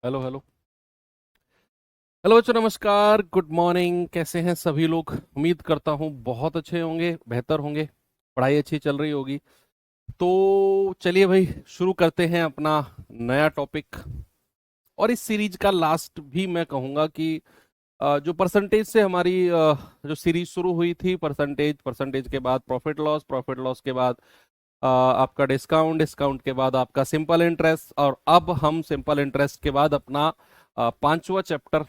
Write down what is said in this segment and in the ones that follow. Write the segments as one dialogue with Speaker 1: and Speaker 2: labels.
Speaker 1: Hello hello. Hello बच्चों, नमस्कार, good morning. कैसे हैं सभी लोग? उम्मीद करता हूँ बहुत अच्छे होंगे, बेहतर होंगे। पढ़ाई अच्छी चल रही होगी। तो चलिए भाई, शुरू करते हैं अपना नया टॉपिक। और इस सीरीज का लास्ट भी मैं कहूँगा कि जो परसेंटेज से हमारी जो सीरीज शुरू हुई थी, परसेंटेज, परसेंटेज के बाद प्रॉफिट लॉस, प्रॉफिट लॉस के बाद आपका डिस्काउंट, डिस्काउंट के बाद आपका सिंपल इंटरेस्ट, और अब हम सिंपल इंटरेस्ट के बाद अपना पांचवा चैप्टर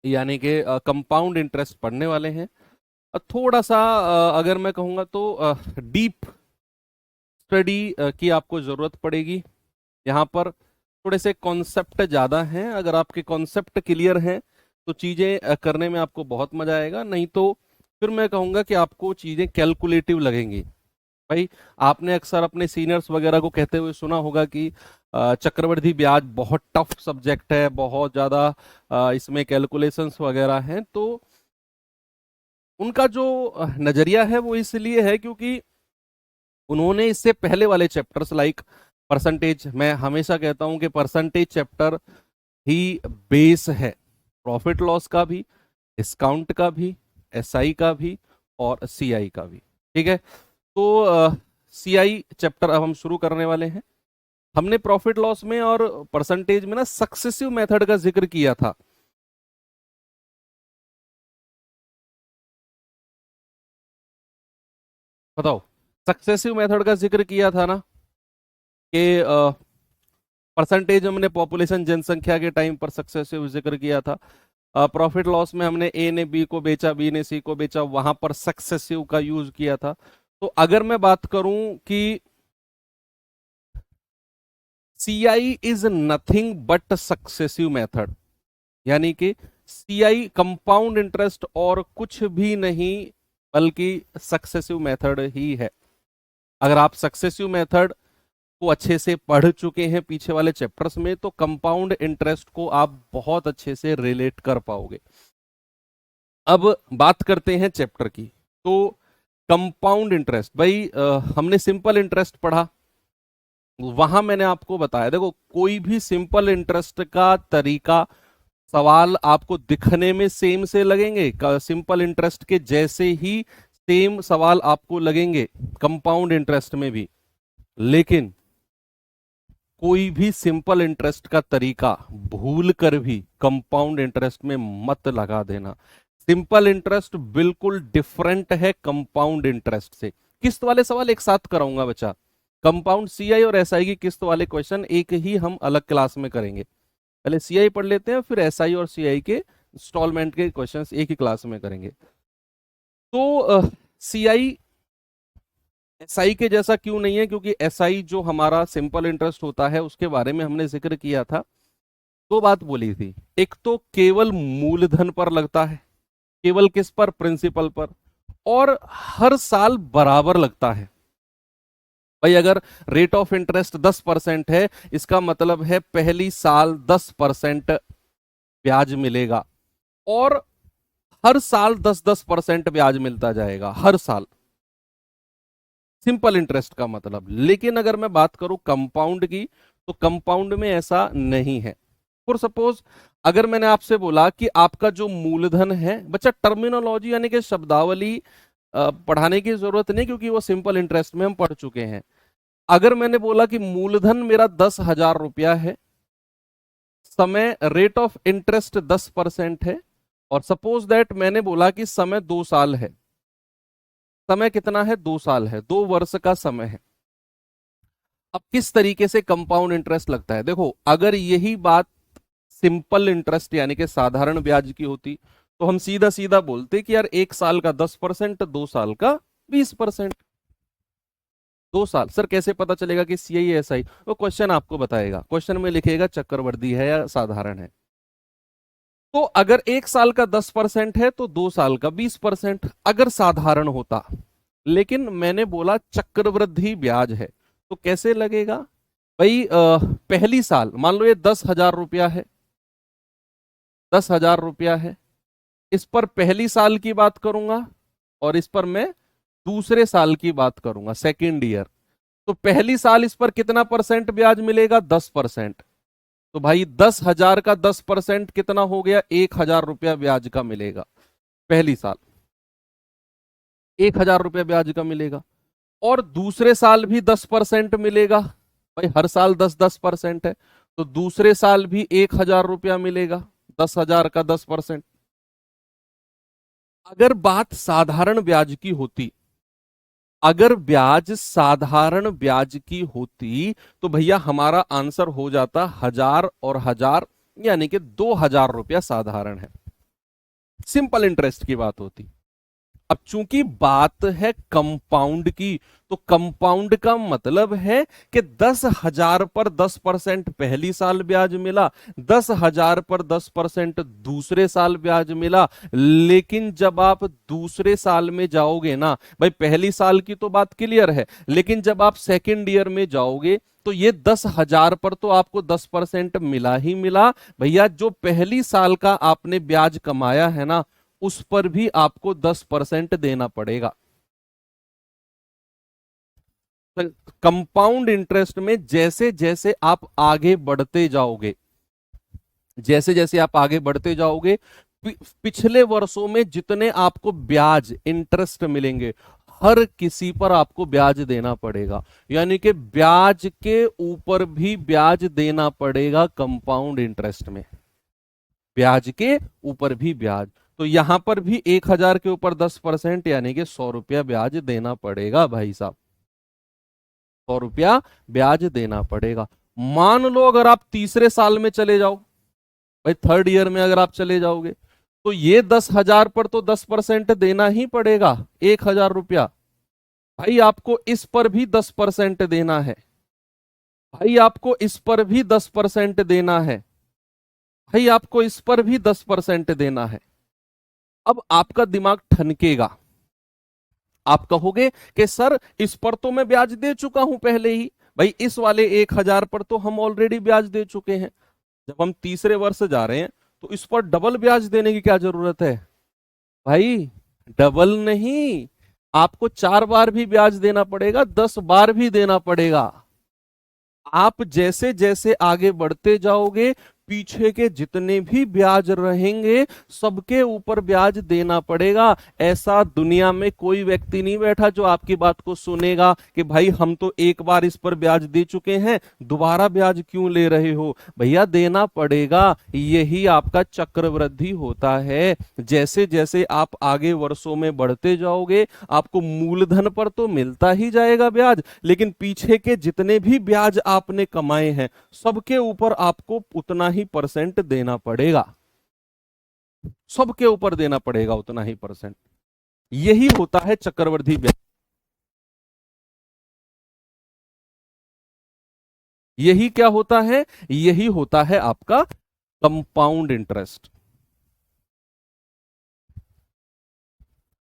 Speaker 1: यानी कि कंपाउंड इंटरेस्ट पढ़ने वाले हैं। थोड़ा सा अगर मैं कहूँगा तो डीप स्टडी की आपको ज़रूरत पड़ेगी। यहाँ पर थोड़े से कॉन्सेप्ट ज़्यादा हैं। अगर आपके कॉन्सेप्ट क्लियर हैं तो चीज़ें करने में आपको बहुत मज़ा आएगा, नहीं तो फिर मैं कहूँगा कि आपको चीज़ें कैलकुलेटिव लगेंगी। भाई, आपने अक्सर अपने सीनियर्स वगैरह को कहते हुए सुना होगा कि चक्रवृद्धि ब्याज बहुत टफ सब्जेक्ट है, बहुत ज़्यादा इसमें कैलकुलेशंस वगैरह हैं। तो उनका जो नजरिया है वो इसलिए है क्योंकि उन्होंने इससे पहले वाले चैप्टर्स लाइक परसेंटेज, मैं हमेशा कहता हूं कि परसेंटेज चैप्टर ही बेस है, प्रॉफिट लॉस का भी, डिस्काउंट का भी, एसआई का भी, और सीआई का भी। ठीक है। तो सीआई चैप्टर अब हम शुरू करने वाले हैं। हमने प्रॉफिट लॉस में और परसेंटेज में ना सक्सेसिव मेथड का जिक्र किया था। बताओ, सक्सेसिव मेथड का जिक्र किया था ना कि परसेंटेज हमने पॉपुलेशन, जनसंख्या के टाइम पर सक्सेसिव जिक्र किया था। प्रॉफिट लॉस में हमने ए ने बी को बेचा, बी ने सी को बेचा, वहां पर सक्सेसिव का यूज किया था। तो अगर मैं बात करूं कि CI is nothing but successive method, यानी कि सीआई कंपाउंड इंटरेस्ट और कुछ भी नहीं बल्कि सक्सेसिव मेथड ही है। अगर आप सक्सेसिव मेथड को अच्छे से पढ़ चुके हैं पीछे वाले चैप्टर्स में, तो कंपाउंड इंटरेस्ट को आप बहुत अच्छे से रिलेट कर पाओगे। अब बात करते हैं चैप्टर की। तो कंपाउंड इंटरेस्ट, भाई हमने सिंपल इंटरेस्ट पढ़ा, वहां मैंने आपको बताया, देखो कोई भी सिंपल इंटरेस्ट का तरीका, सवाल आपको दिखने में सेम से लगेंगे, सिंपल इंटरेस्ट के जैसे ही सेम सवाल आपको लगेंगे कंपाउंड इंटरेस्ट में भी। लेकिन कोई भी सिंपल इंटरेस्ट का तरीका भूल कर भी कंपाउंड इंटरेस्ट में मत लगा देना। सिंपल इंटरेस्ट बिल्कुल डिफरेंट है कंपाउंड इंटरेस्ट से। किस्त वाले सवाल एक साथ कराऊंगा बच्चा। कंपाउंड सीआई और एसआई की किस्त वाले क्वेश्चन एक ही हम अलग क्लास में करेंगे। पहले सीआई पढ़ लेते हैं, फिर एसआई और सीआई के इंस्टॉलमेंट के क्वेश्चंस एक ही क्लास में करेंगे। तो सीआई एसआई के जैसा क्यों नहीं है? क्योंकि एसआई जो हमारा सिंपल इंटरेस्ट होता है उसके बारे में हमने जिक्र किया था। दो बात बोली थी, एक तो केवल मूलधन पर लगता है, केवल किस पर? प्रिंसिपल पर। और हर साल बराबर लगता है। भाई अगर रेट ऑफ इंटरेस्ट 10% है, इसका मतलब है पहली साल 10% ब्याज मिलेगा, और हर साल 10-10% ब्याज मिलता जाएगा हर साल। सिंपल इंटरेस्ट का मतलब। लेकिन अगर मैं बात करूं कंपाउंड की, तो कंपाउंड में ऐसा नहीं है। फॉर सपोज, अगर मैंने आपसे बोला कि आपका जो मूलधन है, बच्चा टर्मिनोलॉजी यानी कि शब्दावली पढ़ाने की जरूरत नहीं, क्योंकि वो सिंपल इंटरेस्ट में हम पढ़ चुके हैं। अगर मैंने बोला कि मूलधन मेरा 10,000 रुपया है, समय रेट ऑफ इंटरेस्ट 10% है, और सपोज दैट मैंने बोला कि समय 2 साल है। समय कितना है? 2 साल है, 2 वर्ष का समय है। अब किस तरीके से कंपाउंड इंटरेस्ट लगता है? देखो, अगर यही बात सिंपल इंटरेस्ट यानी कि साधारण ब्याज की होती, तो हम सीधा सीधा बोलते कि यार 1 साल का 10%, 2 साल का 20%। 2 साल सर कैसे पता चलेगा कि सीआई है एसआई? वो क्वेश्चन आपको बताएगा, क्वेश्चन में लिखेगा चक्रवृद्धि है या साधारण है। तो अगर 1 साल का 10% है तो 2 साल का 20% अगर साधारण होता। लेकिन मैंने बोला चक्रवृद्धि ब्याज है, तो कैसे लगेगा? भाई पहली साल मान लो ये 10,000 रुपया है, 10,000 रुपया है, इस पर पहली साल की बात करूंगा, और इस पर मैं दूसरे साल की बात करूंगा, सेकेंड ईयर। तो पहली साल इस पर कितना परसेंट ब्याज मिलेगा? 10%। तो भाई 10,000 का 10% कितना हो गया, 1,000 रुपया ब्याज का मिलेगा पहली साल, 1,000 रुपया ब्याज का मिलेगा। और दूसरे साल भी 10% मिलेगा, भाई हर साल 10-10% है, तो दूसरे साल भी 1,000 रुपया मिलेगा, 10,000 का 10%। अगर बात साधारण ब्याज की होती, अगर ब्याज साधारण ब्याज की होती तो भैया हमारा आंसर हो जाता 1,000 और 1,000, यानी कि 2,000 रुपया साधारण है, सिंपल इंटरेस्ट की बात होती। अब चूंकि बात है कंपाउंड की, तो कंपाउंड का मतलब है कि 10,000 पर 10% पहली साल ब्याज मिला, 10,000 पर 10% दूसरे साल ब्याज मिला। लेकिन जब आप दूसरे साल में जाओगे ना, भाई पहली साल की तो बात क्लियर है, लेकिन जब आप सेकेंड ईयर में जाओगे तो ये 10,000 पर तो आपको 10% मिला ही मिला, भैया जो पहली साल का आपने ब्याज कमाया है ना, उस पर भी आपको 10% देना पड़ेगा। तो कंपाउंड इंटरेस्ट में जैसे जैसे आप आगे बढ़ते जाओगे, जैसे जैसे आप आगे बढ़ते जाओगे, पिछले वर्षों में जितने आपको ब्याज इंटरेस्ट मिलेंगे, हर किसी पर आपको ब्याज देना पड़ेगा, यानी कि ब्याज के ऊपर भी ब्याज देना पड़ेगा कंपाउंड इंटरेस्ट में, ब्याज के ऊपर भी ब्याज। तो यहां पर भी 1,000 के ऊपर 10% यानी कि 100 रुपया ब्याज देना पड़ेगा भाई साहब, 100 रुपया ब्याज देना पड़ेगा। मान लो अगर आप तीसरे साल में चले जाओ, भाई थर्ड ईयर में अगर आप चले जाओगे, तो ये 10,000 पर तो 10% देना ही पड़ेगा, 1,000 रुपया। भाई आपको इस पर भी 10% देना है, भाई आपको इस पर भी 10% देना है, भाई आपको इस पर भी 10% देना है। अब आपका दिमाग ठनकेगा, आप कहोगे कि सर इस पर तो मैं ब्याज दे चुका हूं पहले ही, भाई इस वाले 1,000 पर तो हम ऑलरेडी ब्याज दे चुके हैं, जब हम तीसरे वर्ष जा रहे हैं तो इस पर डबल ब्याज देने की क्या जरूरत है। भाई डबल नहीं, आपको 4 बार भी ब्याज देना पड़ेगा, 10 बार भी देना पड़ेगा। आप जैसे जैसे आगे बढ़ते जाओगे, पीछे के जितने भी ब्याज रहेंगे सबके ऊपर ब्याज देना पड़ेगा। ऐसा दुनिया में कोई व्यक्ति नहीं बैठा जो आपकी बात को सुनेगा कि भाई हम तो एक बार इस पर ब्याज दे चुके हैं, दोबारा ब्याज क्यों ले रहे हो। भैया देना पड़ेगा, यही आपका चक्रवृद्धि होता है। जैसे जैसे आप आगे वर्षों में बढ़ते जाओगे, आपको मूलधन पर तो मिलता ही जाएगा ब्याज, लेकिन पीछे के जितने भी ब्याज आपने कमाए हैं सबके ऊपर आपको उतना ही परसेंट देना पड़ेगा, सबके ऊपर देना पड़ेगा उतना ही परसेंट। यही होता है चक्रवृद्धि ब्याज, यही क्या होता है, यही होता है आपका कंपाउंड इंटरेस्ट।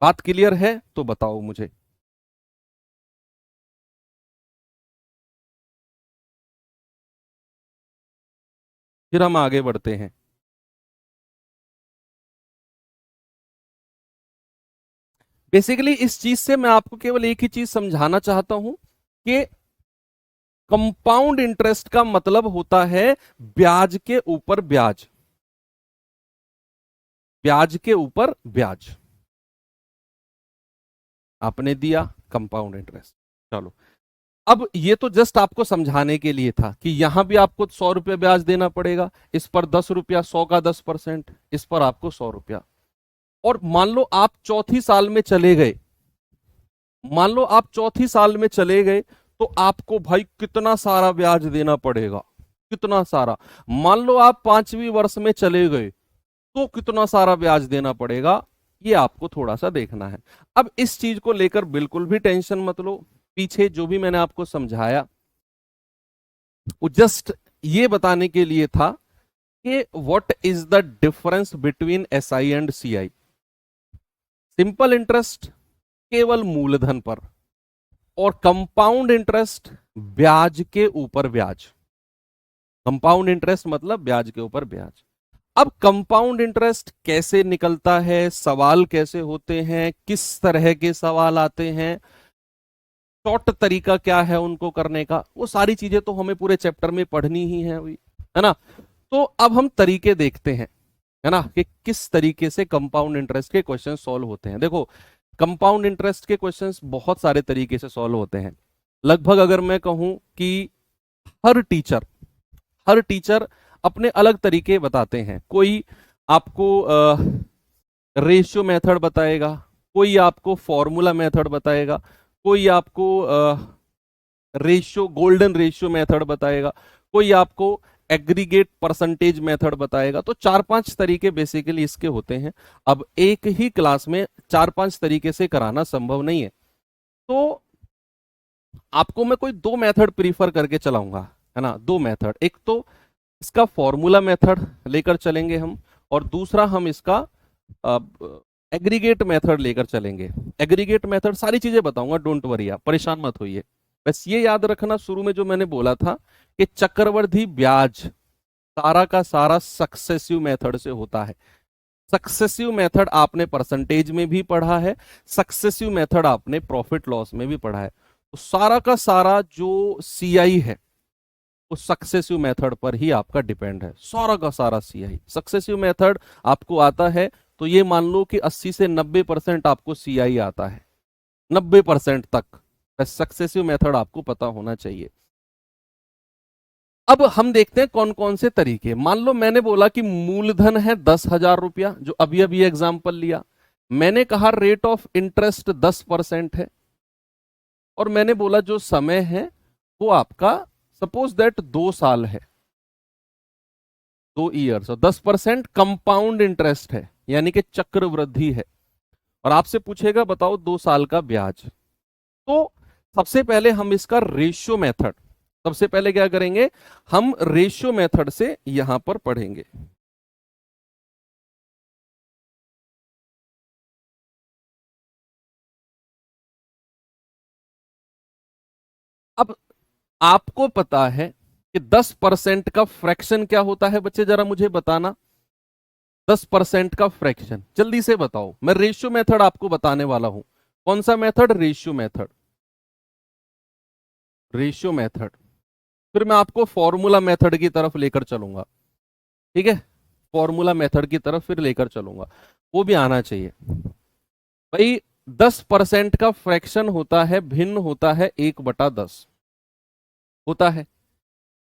Speaker 1: बात क्लियर है तो बताओ मुझे। फिर हम आगे बढ़ते हैं। बेसिकली इस चीज से मैं आपको केवल एक ही चीज समझाना चाहता हूं कि कंपाउंड इंटरेस्ट का मतलब होता है ब्याज के ऊपर ब्याज, ब्याज के ऊपर ब्याज आपने दिया, कंपाउंड इंटरेस्ट। चलो अब ये तो जस्ट आपको समझाने के लिए था कि यहां भी आपको 100 रुपया ब्याज देना पड़ेगा, इस पर 10 रुपया, 100 का 10%, इस पर आपको 100 रुपया। और मान लो आप चौथी साल में चले गए, मान लो आप चौथी साल में चले गए, तो आपको भाई कितना सारा ब्याज देना पड़ेगा, कितना सारा। मान लो आप पांचवी वर्ष में चले गए, तो कितना सारा ब्याज देना पड़ेगा, ये आपको थोड़ा सा देखना है। अब इस चीज को लेकर बिल्कुल भी टेंशन मत लो, पीछे जो भी मैंने आपको समझाया वो जस्ट ये बताने के लिए था कि what is the difference between SI and CI. Simple interest केवल मूलधन पर, और कंपाउंड इंटरेस्ट ब्याज के ऊपर ब्याज। कंपाउंड इंटरेस्ट मतलब ब्याज के ऊपर ब्याज। अब कंपाउंड इंटरेस्ट कैसे निकलता है, सवाल कैसे होते हैं, किस तरह के सवाल आते हैं, शॉर्ट तरीका क्या है उनको करने का, वो सारी चीजें तो हमें पूरे चैप्टर में पढ़नी ही है। है ना। तो अब हम तरीके देखते हैं, है ना, कि किस तरीके से कंपाउंड इंटरेस्ट के क्वेश्चन सॉल्व होते हैं। देखो, कंपाउंड इंटरेस्ट के क्वेश्चंस बहुत सारे तरीके से सॉल्व होते हैं। लगभग अगर मैं कहूं कि हर टीचर हर टीचर अपने अलग तरीके बताते हैं। कोई आपको रेशियो मेथड बताएगा, कोई आपको फॉर्मूला मेथड बताएगा, कोई आपको रेशियो गोल्डन रेशियो मेथड बताएगा, कोई आपको एग्रीगेट परसेंटेज मेथड बताएगा। तो चार पांच तरीके बेसिकली इसके होते हैं। अब एक ही क्लास में चार पांच तरीके से कराना संभव नहीं है, तो आपको मैं कोई दो मेथड प्रीफर करके चलाऊंगा, है ना। दो मेथड, एक तो इसका फॉर्मूला मेथड लेकर चलेंगे हम, और दूसरा हम इसका एग्रीगेट मेथड लेकर चलेंगे। एग्रीगेट मेथड सारी चीजें बताऊंगा, डोंट वरी, आप परेशान मत होइए। बस ये याद रखना, शुरू में जो मैंने बोला था कि चक्रवृद्धि ब्याज सारा का सारा सक्सेसिव मेथड से होता है। सक्सेसिव मेथड आपने परसेंटेज में भी पढ़ा है, सक्सेसिव मेथड आपने प्रॉफिट लॉस में भी पढ़ा है। तो सारा का सारा जो सीआई है वो सक्सेसिव मेथड पर ही आपका डिपेंड है। सारा का सारा सीआई सक्सेसिव मेथड आपको आता है तो ये मान लो कि 80 से 90% आपको सीआई आता है, 90% तक। बस सक्सेसिव मेथड आपको पता होना चाहिए। अब हम देखते हैं कौन कौन से तरीके। मान लो मैंने बोला कि मूलधन है 10,000 रुपया, जो अभी अभी एग्जाम्पल लिया। मैंने कहा रेट ऑफ इंटरेस्ट 10% है, और मैंने बोला जो समय है वो आपका सपोज दैट 2 साल है, 2 ईयर्स, और 10% कंपाउंड इंटरेस्ट है, यानी कि चक्रवृद्धि है। और आपसे पूछेगा बताओ 2 साल का ब्याज। तो सबसे पहले हम इसका रेशियो मेथड, सबसे पहले क्या करेंगे, हम रेशियो मेथड से यहां पर पढ़ेंगे। अब आपको पता है कि 10% का फ्रैक्शन क्या होता है बच्चे, जरा मुझे बताना। 10% का फ्रैक्शन जल्दी से बताओ। मैं रेशियो मेथड आपको बताने वाला हूं। कौन सा method? Ratio method. Ratio method, फिर मैं आपको फॉर्मूला मेथड की तरफ लेकर चलूंगा, ठीक है। फॉर्मूला मेथड की तरफ फिर लेकर चलूंगा, वो भी आना चाहिए भाई। 10% का फ्रैक्शन होता है, भिन्न होता है 1/10 होता है।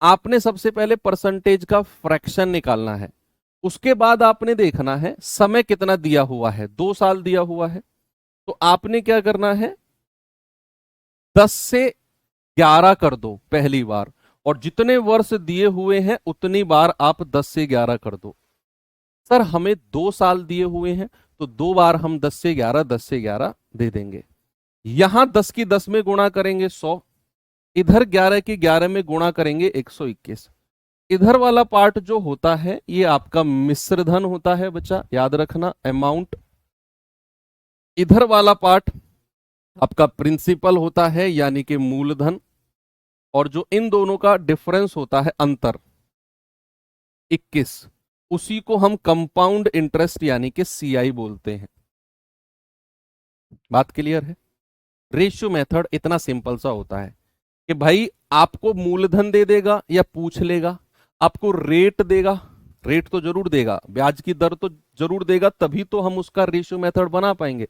Speaker 1: आपने सबसे पहले परसेंटेज का फ्रैक्शन निकालना है, उसके बाद आपने देखना है समय कितना दिया हुआ है, 2 साल दिया हुआ है। तो आपने क्या करना है, 10 से 11 कर दो पहली बार, और जितने वर्ष दिए हुए हैं उतनी बार आप 10 से 11 कर दो। सर हमें 2 साल दिए हुए हैं, तो 2 बार हम 10 से 11, 10 से 11 दे देंगे। यहां 10 की 10 में गुणा करेंगे 100, इधर 11 की 11 में गुणा करेंगे 121। इधर वाला पार्ट जो होता है ये आपका मिश्र धन होता है बच्चा, याद रखना, अमाउंट। इधर वाला पार्ट आपका प्रिंसिपल होता है, यानी कि मूलधन। और जो इन दोनों का डिफरेंस होता है, अंतर, 21, उसी को हम कंपाउंड इंटरेस्ट यानी कि सीआई बोलते हैं। बात क्लियर है? रेशियो मेथड इतना सिंपल सा होता है कि भाई आपको मूलधन दे देगा या पूछ लेगा, आपको रेट देगा, रेट तो जरूर देगा, ब्याज की दर तो जरूर देगा, तभी तो हम उसका रेशियो मेथड बना पाएंगे।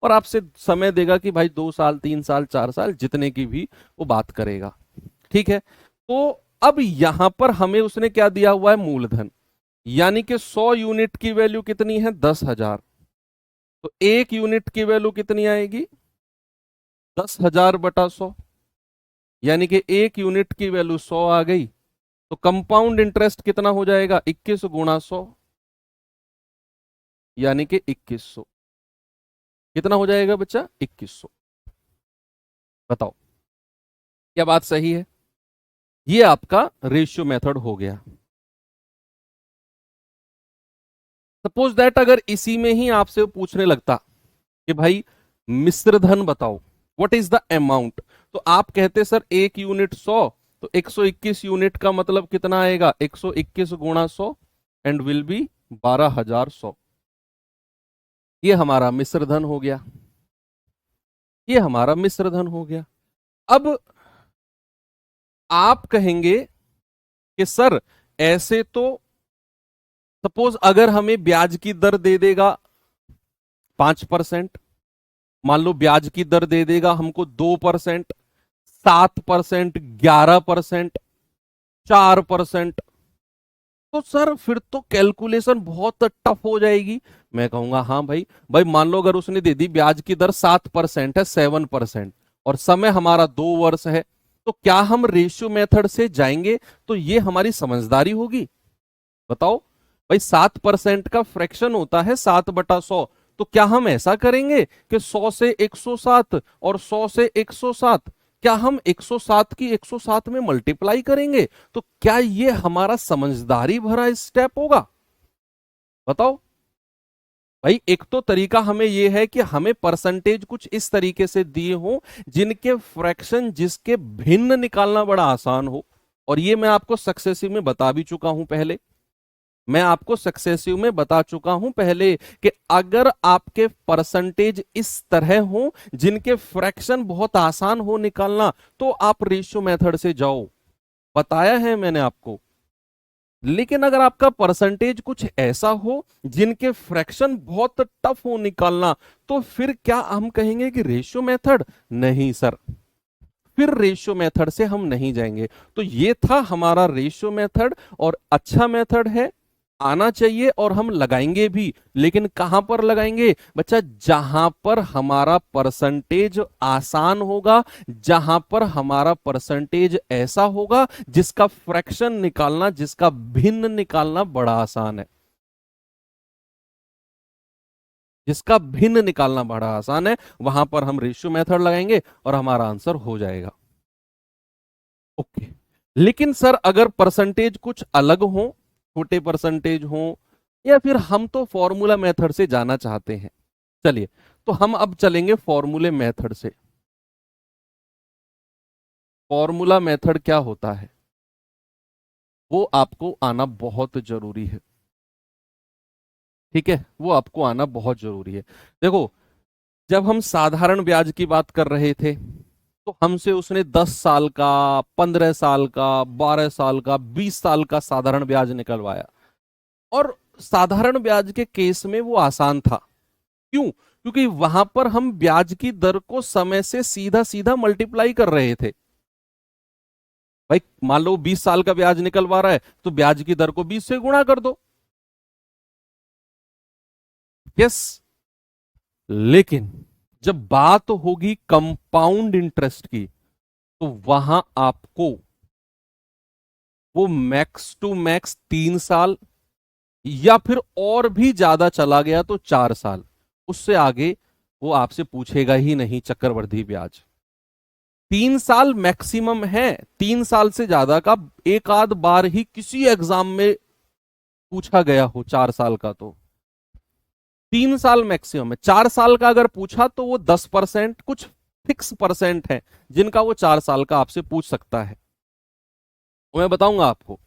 Speaker 1: और आपसे समय देगा कि भाई 2 साल, 3 साल, 4 साल, जितने की भी वो बात करेगा, ठीक है। तो अब यहां पर हमें उसने क्या दिया हुआ है, मूलधन, यानी कि 100 यूनिट की वैल्यू कितनी है, 10,000। तो 1 यूनिट की वैल्यू कितनी आएगी, 10,000/100, यानी कि 1 यूनिट की वैल्यू 100 आ गई। तो कंपाउंड इंटरेस्ट कितना हो जाएगा, 21 गुणा 100, यानी कि 2100। कितना हो जाएगा बच्चा, 2100। बताओ क्या बात सही है? ये आपका रेशियो मेथड हो गया। सपोज दैट अगर इसी में ही आपसे पूछने लगता कि भाई मिश्र धन बताओ, व्हाट इज द अमाउंट, तो आप कहते सर 1 यूनिट 100, तो 121 यूनिट का मतलब कितना आएगा, 121 गुणा 100 एंड विल बी 12,100। ये हमारा मिश्र धन हो गया, ये हमारा मिश्र धन हो गया। अब आप कहेंगे कि सर ऐसे तो सपोज अगर हमें ब्याज की दर दे देगा 5%, मान लो ब्याज की दर दे देगा हमको 2%, 7%, 11%, 4%, तो सर फिर तो कैलकुलेशन बहुत टफ हो जाएगी। मैं कहूंगा हाँ भाई, भाई मान लो अगर उसने दे दी ब्याज की दर 7% है, 7%, और समय हमारा 2 वर्ष है, तो क्या हम रेशियो मेथड से जाएंगे? तो ये हमारी समझदारी होगी? बताओ भाई, 7% का फ्रैक्शन होता है 7/100, तो क्या हम ऐसा करेंगे कि 100 से 107 और 100 से 107, क्या हम 107 की 107 में मल्टीप्लाई करेंगे? तो क्या ये हमारा समझदारी भरा स्टेप होगा? बताओ भाई। एक तो तरीका हमें यह है कि हमें परसेंटेज कुछ इस तरीके से दिए हो जिनके फ्रैक्शन जिसके भिन्न निकालना बड़ा आसान हो, और ये मैं आपको सक्सेसिव में बता भी चुका हूं पहले। मैं आपको सक्सेसिव में बता चुका हूं पहले कि अगर आपके परसेंटेज इस तरह हो जिनके फ्रैक्शन बहुत आसान हो निकालना, तो आप रेशियो मेथड से जाओ, बताया है मैंने आपको। लेकिन अगर आपका परसेंटेज कुछ ऐसा हो जिनके फ्रैक्शन बहुत टफ हो निकालना, तो फिर क्या हम कहेंगे कि रेशियो मेथड? नहीं सर, फिर रेशियो मेथड से हम नहीं जाएंगे। तो ये था हमारा रेशियो मेथड, और अच्छा मेथड है, आना चाहिए, और हम लगाएंगे भी। लेकिन कहां पर लगाएंगे बच्चा? जहां पर हमारा परसेंटेज आसान होगा, जहां पर हमारा परसेंटेज ऐसा होगा जिसका फ्रैक्शन निकालना, जिसका भिन्न निकालना बड़ा आसान है, जिसका भिन्न निकालना बड़ा आसान है, वहां पर हम रेशियो मेथड लगाएंगे और हमारा आंसर हो जाएगा। ओके। लेकिन सर अगर परसेंटेज कुछ अलग हो, छोटे परसेंटेज हो, या फिर हम तो फॉर्मूला मेथड से जाना चाहते हैं, चलिए तो हम अब चलेंगे फॉर्मूले मेथड से। फॉर्मूला मेथड क्या होता है वो आपको आना बहुत जरूरी है, ठीक है? वो आपको आना बहुत जरूरी है। देखो, जब हम साधारण ब्याज की बात कर रहे थे, तो हमसे उसने 10 साल का, 15 साल का, 12 साल का, 20 साल का साधारण ब्याज निकलवाया, और साधारण ब्याज के केस में वो आसान था। क्यों? क्योंकि वहां पर हम ब्याज की दर को समय से सीधा सीधा मल्टीप्लाई कर रहे थे। भाई मान लो 20 साल का ब्याज निकलवा रहा है, तो ब्याज की दर को 20 से गुणा कर दो। यस। लेकिन जब बात होगी कंपाउंड इंटरेस्ट की, तो वहां आपको वो मैक्स टू मैक्स 3 साल, या फिर और भी ज्यादा चला गया तो 4 साल, उससे आगे वो आपसे पूछेगा ही नहीं चक्रवृद्धि ब्याज। 3 साल मैक्सिमम है, 3 साल से ज्यादा का एक आध बार ही किसी एग्जाम में पूछा गया हो, 4 साल का तो 3 साल मैक्सिमम है। 4 साल का अगर पूछा तो वो 10% कुछ फिक्स परसेंट है जिनका वो 4 साल का आपसे पूछ सकता है, वो मैं बताऊंगा आपको।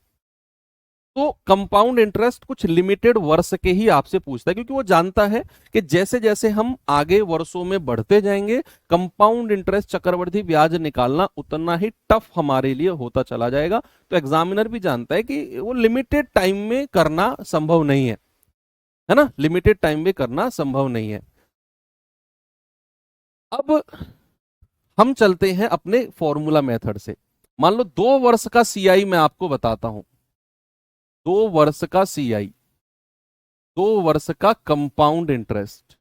Speaker 1: तो कंपाउंड इंटरेस्ट कुछ लिमिटेड वर्ष के ही आपसे पूछता है, क्योंकि वो जानता है कि जैसे जैसे हम आगे वर्षों में बढ़ते जाएंगे, कंपाउंड इंटरेस्ट चक्रवृद्धि ब्याज निकालना उतना ही टफ हमारे लिए होता चला जाएगा। तो एग्जामिनर भी जानता है कि वो लिमिटेड टाइम में करना संभव नहीं है ना, लिमिटेड टाइम में करना संभव नहीं है। अब हम चलते हैं अपने फॉर्मूला मेथड से। मान लो 2 वर्ष का सीआई मैं आपको बताता हूं, 2 वर्ष का सीआई, 2 वर्ष का कंपाउंड इंटरेस्ट।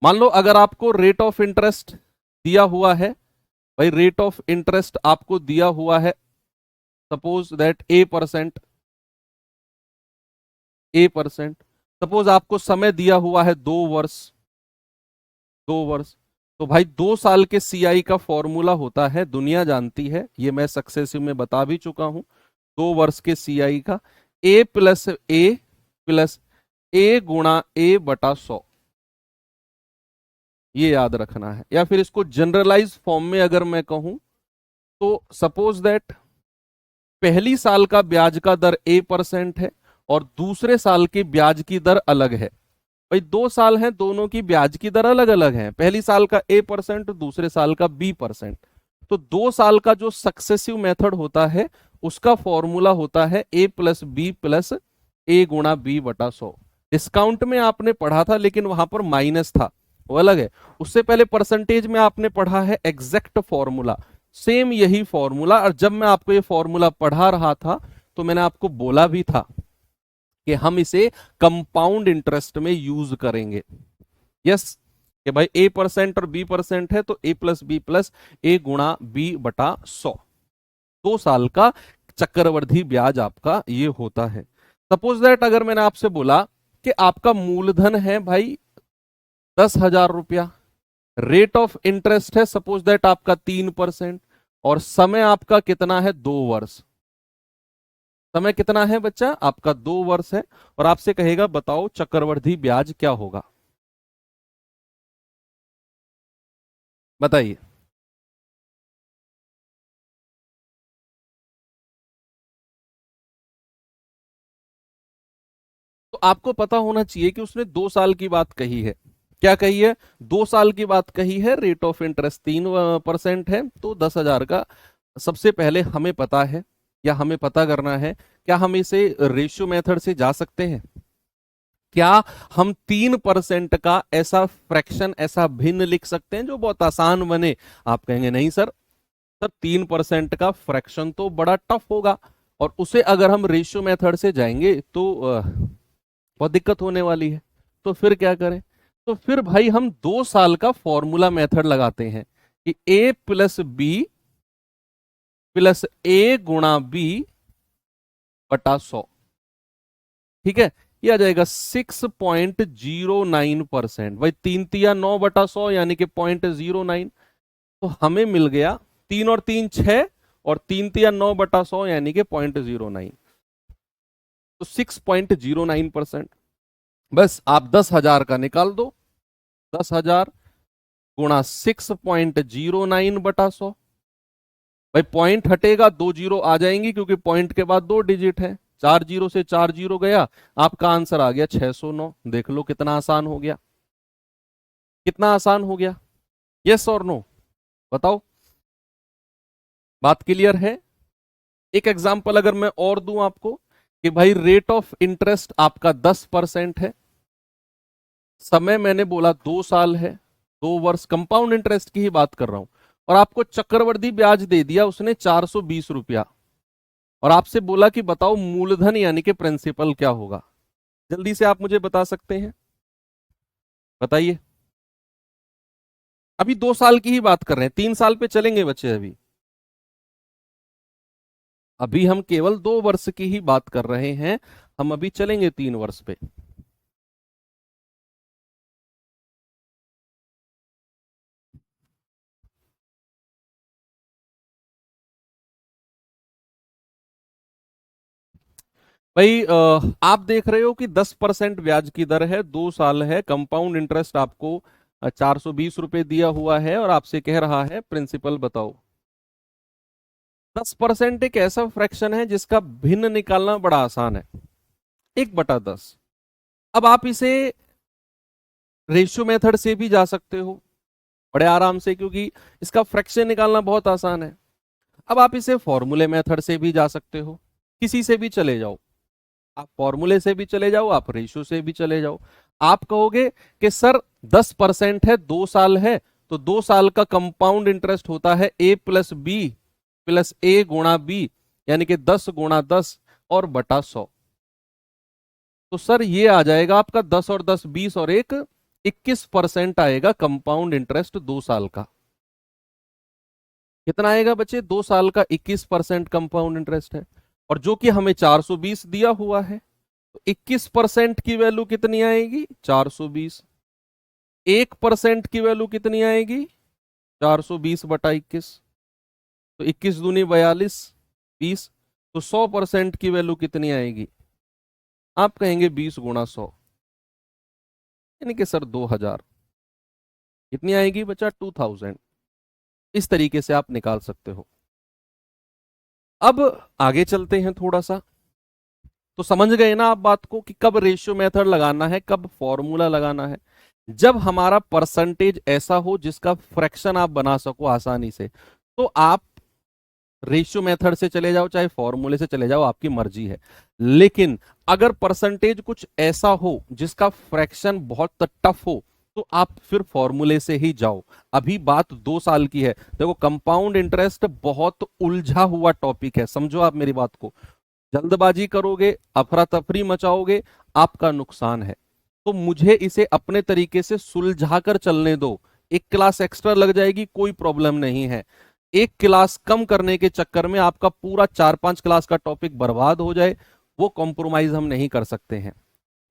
Speaker 1: मान लो अगर आपको रेट ऑफ इंटरेस्ट दिया हुआ है, भाई रेट ऑफ इंटरेस्ट आपको दिया हुआ है, suppose that A%, A%। Suppose आपको समय दिया हुआ है 2 वर्ष, 2 वर्ष। तो भाई 2 साल के सीआई का फॉर्मूला होता है, दुनिया जानती है, ये मैं सक्सेसिव में बता भी चुका हूं। 2 वर्ष के सीआई का A गुणा A/100, ये याद रखना है। या फिर इसको जनरलाइज फॉर्म में अगर मैं कहूं, तो सपोज दैट पहली साल का ब्याज का दर A% है और दूसरे साल की ब्याज की दर अलग है। भाई 2 साल हैं, दोनों की ब्याज की दर अलग अलग है, पहली साल का A%, दूसरे साल का B%। तो 2 साल का जो सक्सेसिव मेथड होता है उसका फॉर्मूला होता है a प्लस बी प्लस ए गुणा बी बटा 100। डिस्काउंट में आपने पढ़ा था लेकिन वहां पर माइनस था, वो अलग है। उससे पहले परसेंटेज में आपने पढ़ा है एग्जैक्ट फॉर्मूला, सेम यही फॉर्मूला। और जब मैं आपको ये फॉर्मूला पढ़ा रहा था तो मैंने आपको बोला भी था कि हम इसे कंपाउंड इंटरेस्ट में यूज करेंगे। यस, कि भाई a% और b% है तो a प्लस बी प्लस ए गुणा बी बटा 100, 2 साल का चक्रवर्ती ब्याज आपका ये होता है। सपोज दैट अगर मैंने आपसे बोला कि आपका मूलधन है भाई 10,000 रुपया, रेट ऑफ इंटरेस्ट है सपोज दैट आपका 3%, और समय आपका कितना है 2 वर्ष। समय कितना है बच्चा आपका 2 वर्ष है, और आपसे कहेगा बताओ चक्रवर्ती ब्याज क्या होगा, बताइए। तो आपको पता होना चाहिए कि उसने 2 साल की बात कही है। क्या कही है? 2 साल की बात कही है, रेट ऑफ इंटरेस्ट 3% है, तो 10,000 का। सबसे पहले हमें पता है या हमें पता करना है, क्या हम इसे रेशियो मेथड से जा सकते हैं? क्या हम 3% का ऐसा फ्रैक्शन, ऐसा भिन्न लिख सकते हैं जो बहुत आसान बने? आप कहेंगे नहीं सर, 3% का फ्रैक्शन तो बड़ा टफ होगा, और उसे अगर हम रेशियो मेथड से जाएंगे तो बहुत दिक्कत होने वाली है। तो फिर क्या करें? तो फिर भाई हम 2 साल का फॉर्मूला मेथड लगाते हैं कि a प्लस बी प्लस ए गुणा बी बटा 100। ठीक है, ये आ जाएगा 6.09%। भाई 3 तिया 9 बटा 100 यानी कि 0.09। तो हमें मिल गया 3 और 3 6, और 3 तिया 9 बटा 100 यानी कि 0.09। तो 6.09%। बस आप 10,000 का निकाल दो, 10,000 गुणा 6.09 बटा 100। भाई पॉइंट हटेगा, 2 जीरो आ जाएंगी क्योंकि पॉइंट के बाद 2 डिजिट है, 4 जीरो से 4 जीरो गया, आपका आंसर आ गया 609। देख लो कितना आसान हो गया, कितना आसान हो गया। यस और नो, बताओ, बात क्लियर है? एक एग्जांपल अगर मैं और दूं आपको कि भाई रेट ऑफ इंटरेस्ट आपका 10% है, समय मैंने बोला 2 साल है, 2 वर्ष, कंपाउंड इंटरेस्ट की ही बात कर रहा हूं, और आपको चक्रवृद्धि ब्याज दे दिया उसने 420 रुपया, और आपसे बोला कि बताओ मूलधन यानी कि प्रिंसिपल क्या होगा। जल्दी से आप मुझे बता सकते हैं, बताइए। अभी 2 साल की ही बात कर रहे हैं, 3 साल पे चलेंगे बच्चे। अभी अभी हम केवल 2 वर्ष की ही बात कर रहे हैं, हम अभी चलेंगे 3 वर्ष पे। भाई आप देख रहे हो कि 10% ब्याज की दर है, 2 साल है, कंपाउंड इंटरेस्ट आपको 420 रुपए दिया हुआ है, और आपसे कह रहा है प्रिंसिपल बताओ। 10% एक ऐसा फ्रैक्शन है जिसका भिन्न निकालना बड़ा आसान है, 1/10। अब आप इसे रेशियो मेथड से भी जा सकते हो बड़े आराम से, क्योंकि इसका फ्रैक्शन निकालना बहुत आसान है। अब आप इसे फॉर्मूले मेथड से भी जा सकते हो, किसी से भी चले जाओ, आप फॉर्मूले से भी चले जाओ, आप रेशियो से भी चले जाओ। आप कहोगे कि सर 10% है, 2 साल है, तो 2 साल का कंपाउंड इंटरेस्ट होता है a प्लस बी प्लस ए गुणा बी, यानी कि 10 गुणा 10 और बटा 100। तो सर ये आ जाएगा आपका 10 और 10 20 और 21% आएगा कंपाउंड इंटरेस्ट 2 साल का। कितना आएगा बच्चे? 2 साल का 21% कंपाउंड इंटरेस्ट है, और जो कि हमें 420 दिया हुआ है, तो 21% की वैल्यू कितनी आएगी? 420। 1% की वैल्यू कितनी आएगी? 420/21। तो 21 दूनी 42, 20। तो 100% की वैल्यू कितनी आएगी? आप कहेंगे 20 गुणा 100, यानी कि सर 2000। कितनी आएगी बच्चा? 2000। इस तरीके से आप निकाल सकते हो। अब आगे चलते हैं थोड़ा सा। तो समझ गए ना आप बात को कि कब रेशियो मेथड लगाना है, कब फॉर्मूला लगाना है? जब हमारा परसेंटेज ऐसा हो जिसका फ्रैक्शन आप बना सको आसानी से, तो आप रेशियो मेथड से चले जाओ चाहे फॉर्मूले से चले जाओ, आपकी मर्जी है। लेकिन अगर परसेंटेज कुछ ऐसा हो जिसका फ्रैक्शन बहुत टफ हो, तो आप फिर फॉर्मूले से ही जाओ। अभी बात 2 साल की है। देखो, कंपाउंड इंटरेस्ट बहुत उलझा हुआ टॉपिक है, समझो आप मेरी बात को। जल्दबाजी करोगे, अफरा तफरी मचाओगे, आपका नुकसान है। तो मुझे इसे अपने तरीके से सुलझा कर चलने दो। एक क्लास एक्स्ट्रा लग जाएगी, कोई प्रॉब्लम नहीं है। एक क्लास कम करने के चक्कर में आपका पूरा 4-5 क्लास का टॉपिक बर्बाद हो जाए, वो कॉम्प्रोमाइज हम नहीं कर सकते हैं।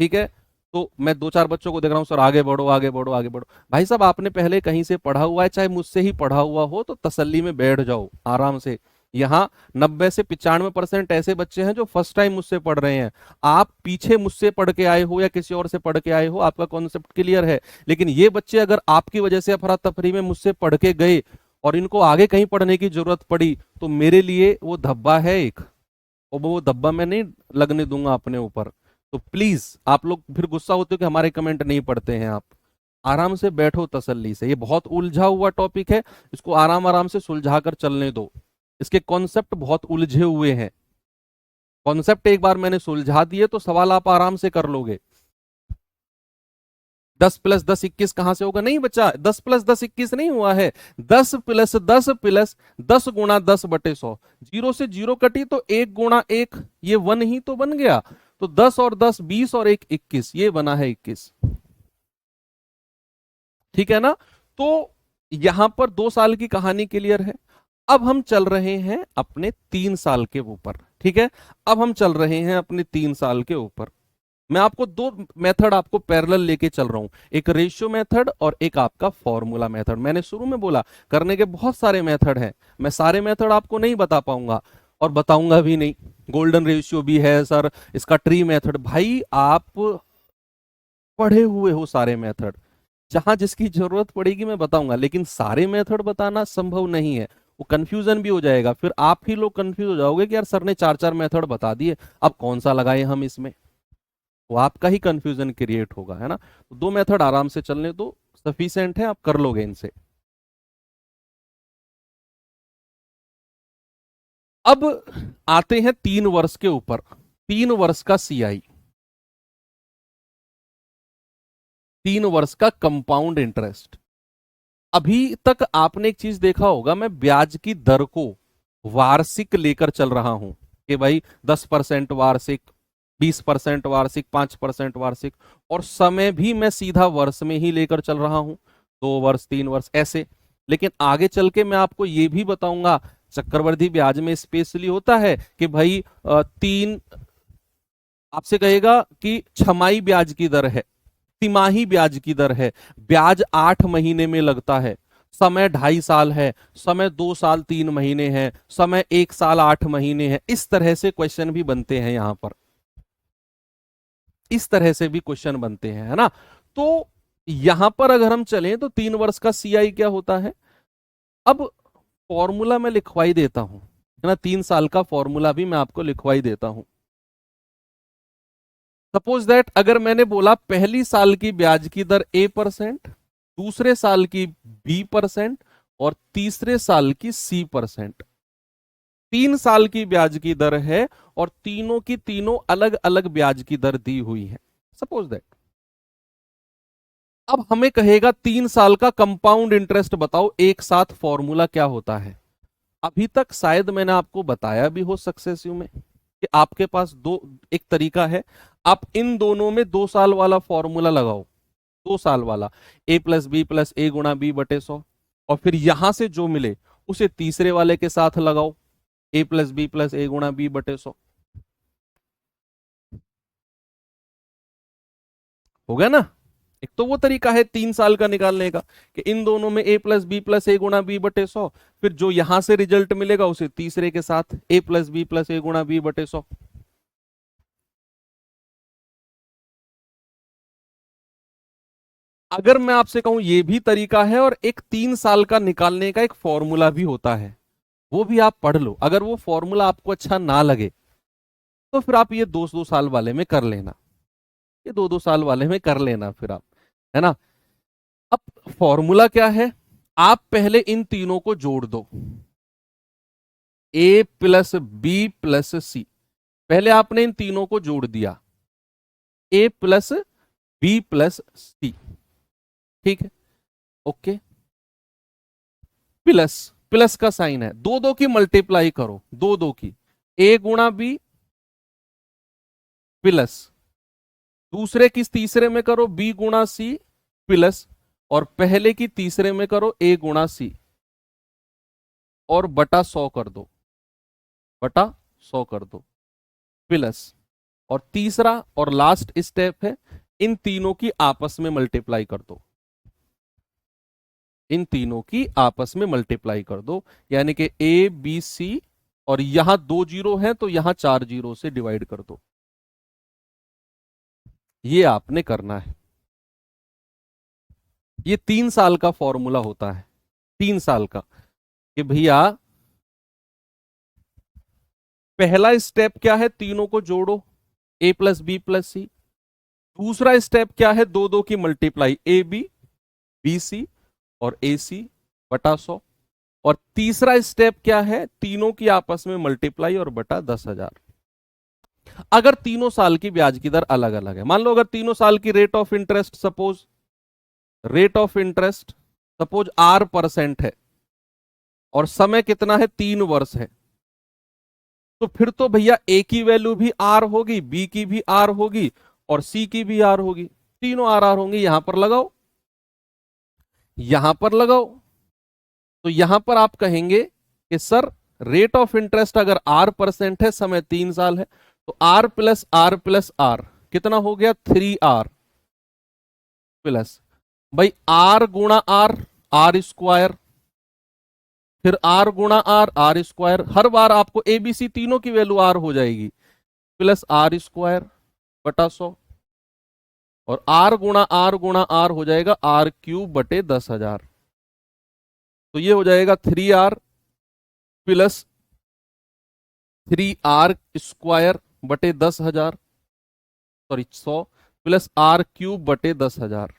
Speaker 1: ठीक है। तो मैं 2-4 बच्चों को देख रहा हूं, सर आगे बढ़ो आगे बढ़ो आगे बढ़ो। भाई साहब, आपने पहले कहीं से पढ़ा हुआ है, चाहे मुझसे ही पढ़ा हुआ हो, तो तसल्ली में बैठ जाओ आराम से। यहाँ 90 से 95% ऐसे बच्चे हैं जो फर्स्ट टाइम मुझसे पढ़ रहे हैं। आप पीछे मुझसे पढ़ के आए हो या किसी और से पढ़ के आए हो, आपका कॉन्सेप्ट क्लियर है। लेकिन ये बच्चे अगर आपकी वजह से अफरा तफरी में मुझसे पढ़ के गए और इनको आगे कहीं पढ़ने की जरूरत पड़ी, तो मेरे लिए वो धब्बा है एक, और वो धब्बा मैं नहीं लगने दूंगा अपने ऊपर। तो प्लीज, आप लोग फिर गुस्सा होते हो कि हमारे कमेंट नहीं पढ़ते हैं। आप आराम से बैठो तसल्ली से। ये बहुत उलझा हुआ टॉपिक है, इसको आराम आराम से सुलझा कर चलने दो। इसके कॉन्सेप्ट बहुत उलझे हुए हैं। कॉन्सेप्ट एक बार मैंने सुलझा दिए तो सवाल आप आराम से कर लोगे। 10+10 21 कहां से होगा? नहीं बच्चा, 10+10 21 नहीं हुआ है। 10+10+10 × 10 × 100। जीरो से जीरो कटी तो 1 × 1, ये 1 ही तो बन गया। तो 10 और 10 20 और 1 21, ये बना है 21। ठीक है ना? तो यहां पर 2 साल की कहानी क्लियर है। अब हम चल रहे हैं अपने 3 साल के ऊपर। ठीक है, अब हम चल रहे हैं अपने 3 साल के ऊपर। मैं आपको दो मेथड आपको पैरेलल लेके चल रहा हूं, एक रेशियो मेथड और एक आपका फॉर्मूला मेथड। मैंने शुरू में बोला करने के बहुत सारे मेथड हैं, मैं सारे मेथड आपको नहीं बता पाऊंगा और बताऊंगा भी नहीं। गोल्डन रेशियो भी है सर, इसका ट्री मेथड। भाई आप पढ़े हुए हो सारे मेथड, जहां जिसकी जरूरत पड़ेगी मैं बताऊंगा, लेकिन सारे मेथड बताना संभव नहीं है। वो कंफ्यूजन भी हो जाएगा, फिर आप ही लोग कंफ्यूज हो जाओगे कि यार सर ने 4-4 मेथड बता दिए, अब कौन सा लगाए हम इसमें। वो आपका ही कंफ्यूजन क्रिएट होगा, है ना? तो 2 मेथड आराम से चलने दो, सफिशिएंट है, आप कर लोगे इनसे। अब आते हैं 3 वर्ष के ऊपर। 3 वर्ष का सीआई, 3 वर्ष का कंपाउंड इंटरेस्ट। अभी तक आपने एक चीज देखा होगा, मैं ब्याज की दर को वार्षिक लेकर चल रहा हूं कि भाई 10% वार्षिक, 20% वार्षिक, 5% वार्षिक, और समय भी मैं सीधा वर्ष में ही लेकर चल रहा हूं, 2 वर्ष 3 वर्ष ऐसे। लेकिन आगे चल के मैं आपको ये भी बताऊंगा, चक्रवृद्धि ब्याज में स्पेशली होता है कि भाई तीन, आपसे कहेगा कि छमाही ब्याज की दर है, तिमाही ब्याज की दर है, ब्याज 8 महीने में लगता है, समय 2.5 साल है, समय 2 साल 3 महीने है, समय 1 साल 8 महीने है। इस तरह से क्वेश्चन भी बनते हैं यहां पर, इस तरह से भी क्वेश्चन बनते हैं, है ना? तो यहां पर अगर हम चलें तो 3 वर्ष का सीआई क्या होता है। अब फॉर्मूला मैं लिखवाई देता हूं, है ना? 3 साल का फॉर्मूला भी मैं आपको लिखवाई देता हूं। सपोज दैट अगर मैंने बोला पहली साल की ब्याज की दर A%, दूसरे साल की B% और तीसरे साल की C%। 3 साल की ब्याज की दर है और तीनों की तीनों अलग अलग ब्याज की दर दी हुई है, सपोज दैट। अब हमें कहेगा 3 साल का कंपाउंड इंटरेस्ट बताओ, एक साथ फॉर्मूला क्या होता है। अभी तक शायद मैंने आपको बताया भी हो सक्सेसिव में कि आपके पास दो, एक तरीका है, आप इन दोनों में 2 साल वाला फॉर्मूला लगाओ, 2 साल वाला, A+B+A×B/100, और फिर यहां से जो मिले उसे तीसरे वाले के साथ लगाओ, A+B+A×B/100। हो गया ना? एक तो वो तरीका है 3 साल का निकालने का कि इन दोनों में A+B+A×B/100, फिर जो यहां से रिजल्ट मिलेगा उसे तीसरे के साथ A+B+A×B/100। अगर मैं आपसे कहूं ये भी तरीका है, और एक 3 साल का निकालने का एक फॉर्मूला भी होता है, वो भी आप पढ़ लो। अगर वो फॉर्मूला आपको अच्छा ना लगे तो फिर आप ये 2-2 साल वाले में कर लेना, ये 2-2 साल वाले में कर लेना फिर आप, है ना? अब फॉर्मूला क्या है, आप पहले इन तीनों को जोड़ दो। ए प्लस बी प्लस सी, पहले आपने इन तीनों को जोड़ दिया, ए प्लस बी प्लस सी, ठीक है, ओके। प्लस, प्लस का साइन है, दो दो की मल्टीप्लाई करो, दो दो की, ए गुणा बी प्लस, दूसरे की तीसरे में करो बी गुणा सी प्लस, और पहले की तीसरे में करो ए गुणा सी, और बटा 100 कर दो, बटा 100 कर दो, प्लस, और तीसरा और लास्ट स्टेप है, इन तीनों की आपस में मल्टीप्लाई कर दो, इन तीनों की आपस में मल्टीप्लाई कर दो, यानी कि ए बी सी, और यहां 2 जीरो है तो यहां 4 जीरो से डिवाइड कर दो, ये आपने करना है। ये 3 साल का फॉर्मूला होता है, 3 साल का, कि भैया पहला स्टेप क्या है, तीनों को जोड़ो, A plus B plus C. दूसरा स्टेप क्या है, दो दो की multiply, A B B C और ए सी बटा 100। और तीसरा स्टेप क्या है, तीनों की आपस में मल्टीप्लाई और बटा 10,000। अगर तीनों साल की ब्याज की दर अलग अलग है, मान लो अगर तीनों साल की rate of interest suppose, rate of interest suppose R% है, और समय कितना है, 3 वर्ष है, तो फिर तो भैया ए की वैल्यू भी R होगी, बी की भी R होगी, और सी की भी R होगी, तीनों R होंगे। यहां पर लगाओ, यहां पर लगाओ, तो यहां पर आप कहेंगे कि सर रेट ऑफ इंटरेस्ट अगर R% है, समय 3 साल है, तो R प्लस R कितना हो गया, 3R प्लस, भाई R गुणा R स्क्वायर, फिर R गुणा R स्क्वायर, हर बार आपको ABC तीनों की वैल्यू R हो जाएगी, प्लस R स्क्वायर बटा 100, और R गुणा R हो जाएगा R³ बटे 10,000, तो ये हो जाएगा 3R प्लस 3R स्क्वायर बटे 10,000, सॉरी 100, प्लस R³ बटे 10,000।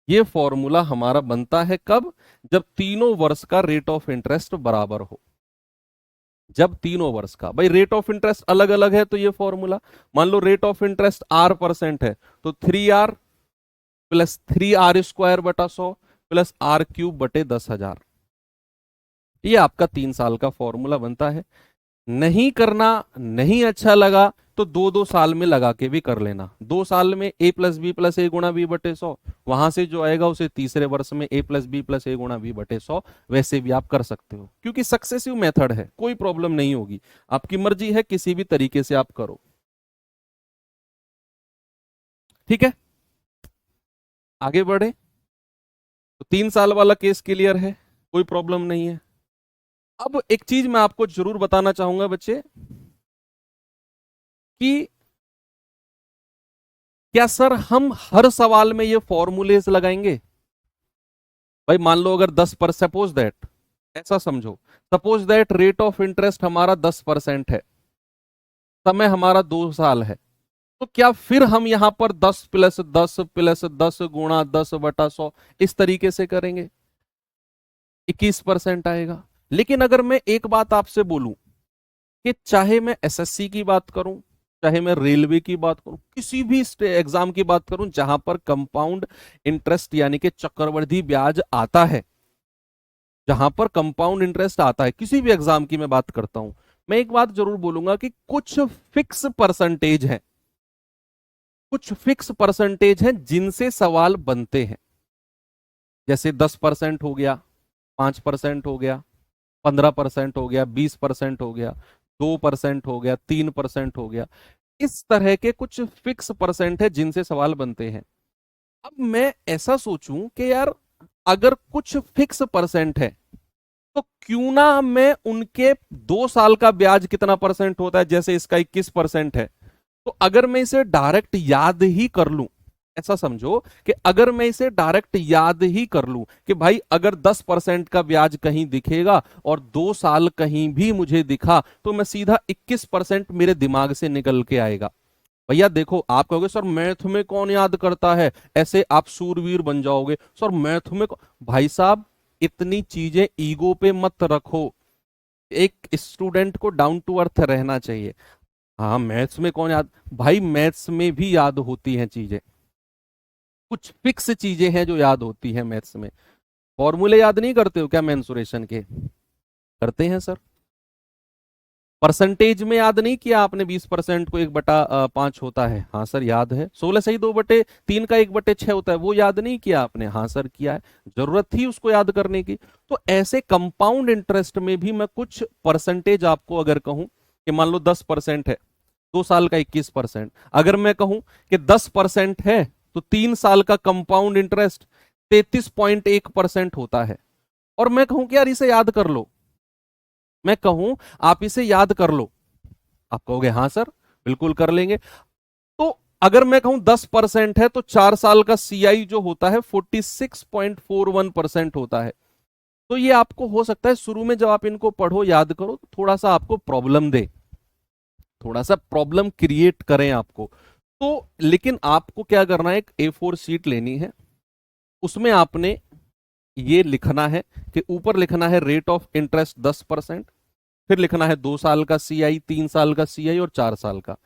Speaker 1: ये फॉर्मूला हमारा बनता है कब, जब तीनों वर्ष का रेट ऑफ इंटरेस्ट बराबर हो, जब तीनों वर्ष का, भाई रेट ऑफ इंटरेस्ट अलग अलग है तो ये फॉर्मूला, मान लो रेट ऑफ इंटरेस्ट R% है, तो 3R प्लस 3R स्क्वायर बटा 100 प्लस R³ बटे 10,000, ये आपका 3 साल का फॉर्मूला बनता है। नहीं करना, नहीं अच्छा लगा तो 2-2 साल में लगा के भी कर लेना, 2 साल में ए प्लस बी प्लस ए गुणा बी बटे 100, वहां से जो आएगा उसे तीसरे वर्ष में ए प्लस बी प्लस ए गुणा बी बटे 100, वैसे भी आप कर सकते हो, क्योंकि सक्सेसिव मेथड है, कोई प्रॉब्लम नहीं होगी, आपकी मर्जी है, किसी भी तरीके से आप करो, ठीक है। आगे बढ़े, तो 3 साल वाला केस क्लियर है, कोई प्रॉब्लम नहीं है। अब एक चीज मैं आपको जरूर बताना चाहूंगा बच्चे, कि क्या सर हम हर सवाल में ये फॉर्मूलेज लगाएंगे, भाई मान लो अगर 10%, सपोज दैट, ऐसा समझो, suppose that rate of interest हमारा 10% है, समय हमारा 2 साल है, तो क्या फिर हम यहां पर 10 + 10 + 10 गुणा 10/100 इस तरीके से करेंगे, 21% आएगा। लेकिन अगर मैं एक बात आपसे बोलूं कि चाहे मैं एसएससी की बात करूं, चाहे मैं रेलवे की बात करूं, किसी भी एग्जाम की बात करूं जहां पर कंपाउंड इंटरेस्ट यानी कि चक्रवृद्धि ब्याज आता है, जहां पर कंपाउंड इंटरेस्ट आता है, किसी भी एग्जाम की मैं बात करता हूं, मैं एक बात जरूर बोलूंगा कि कुछ फिक्स परसेंटेज है, कुछ फिक्स परसेंटेज है जिनसे सवाल बनते हैं, जैसे 10% हो गया, 5% हो गया, 15% हो गया, 20% हो गया, 2% हो गया, 3% हो गया, इस तरह के कुछ फिक्स परसेंट है जिनसे सवाल बनते हैं। अब मैं ऐसा सोचूं कि यार अगर कुछ फिक्स परसेंट है, तो क्यों ना मैं उनके 2 साल का ब्याज कितना परसेंट होता है, जैसे इसका 21% है, तो अगर मैं इसे डायरेक्ट याद ही कर लूं, ऐसा समझो कि अगर मैं इसे डायरेक्ट याद ही कर लूं कि भाई अगर 10% का ब्याज कहीं दिखेगा और 2 साल कहीं भी मुझे दिखा, तो मैं सीधा 21% मेरे दिमाग से निकल के आएगा। भैया देखो, आप कहोगे सर मैथ में कौन याद करता है, ऐसे आप सूरवीर बन जाओगे, सर मैथ में भाई साहब इतनी चीजें ईगो पे मत रखो। एक स्टूडेंट को डाउन टू अर्थ रहना चाहिए। हाँ मैथ्स में कौन याद, भाई मैथ्स में भी याद होती हैं चीजें, कुछ फिक्स चीजें हैं जो याद होती हैं मैथ्स में। फॉर्मूले याद नहीं करते हो क्या मेंसुरेशन के? करते हैं सर। परसेंटेज में याद नहीं किया आपने, 20% को 1/5 होता है? हाँ सर याद है। 16 सही 2/3 का 1/6 होता है, वो याद नहीं किया आपने? हाँ सर किया है। जरूरत थी उसको याद करने की। तो ऐसे कंपाउंड इंटरेस्ट में भी मैं कुछ परसेंटेज आपको अगर कहूं कि मान लो 10% है, 2 साल का 21%। अगर मैं कहूं कि 10% है तो 3 साल का कंपाउंड इंटरेस्ट 33.1% होता है। और मैं कहूं कि यार इसे याद कर लो, मैं कहूं आप इसे याद कर लो, आप कहोगे हाँ सर बिल्कुल कर लेंगे। तो अगर मैं कहूं 10% है तो 4 साल का सीआई जो होता है 46.41% होता है। तो ये आपको हो सकता है शुरू में जब आप इनको पढ़ो याद करो तो थोड़ा सा आपको प्रॉब्लम दे, थोड़ा सा प्रॉब्लम क्रिएट करें आपको। तो लेकिन आपको क्या करना है, एक A4 शीट लेनी है, उसमें आपने ये लिखना है कि ऊपर लिखना है रेट ऑफ इंटरेस्ट 10%, फिर लिखना है 2 साल का सीआई, 3 साल का सीआई और 4 साल का,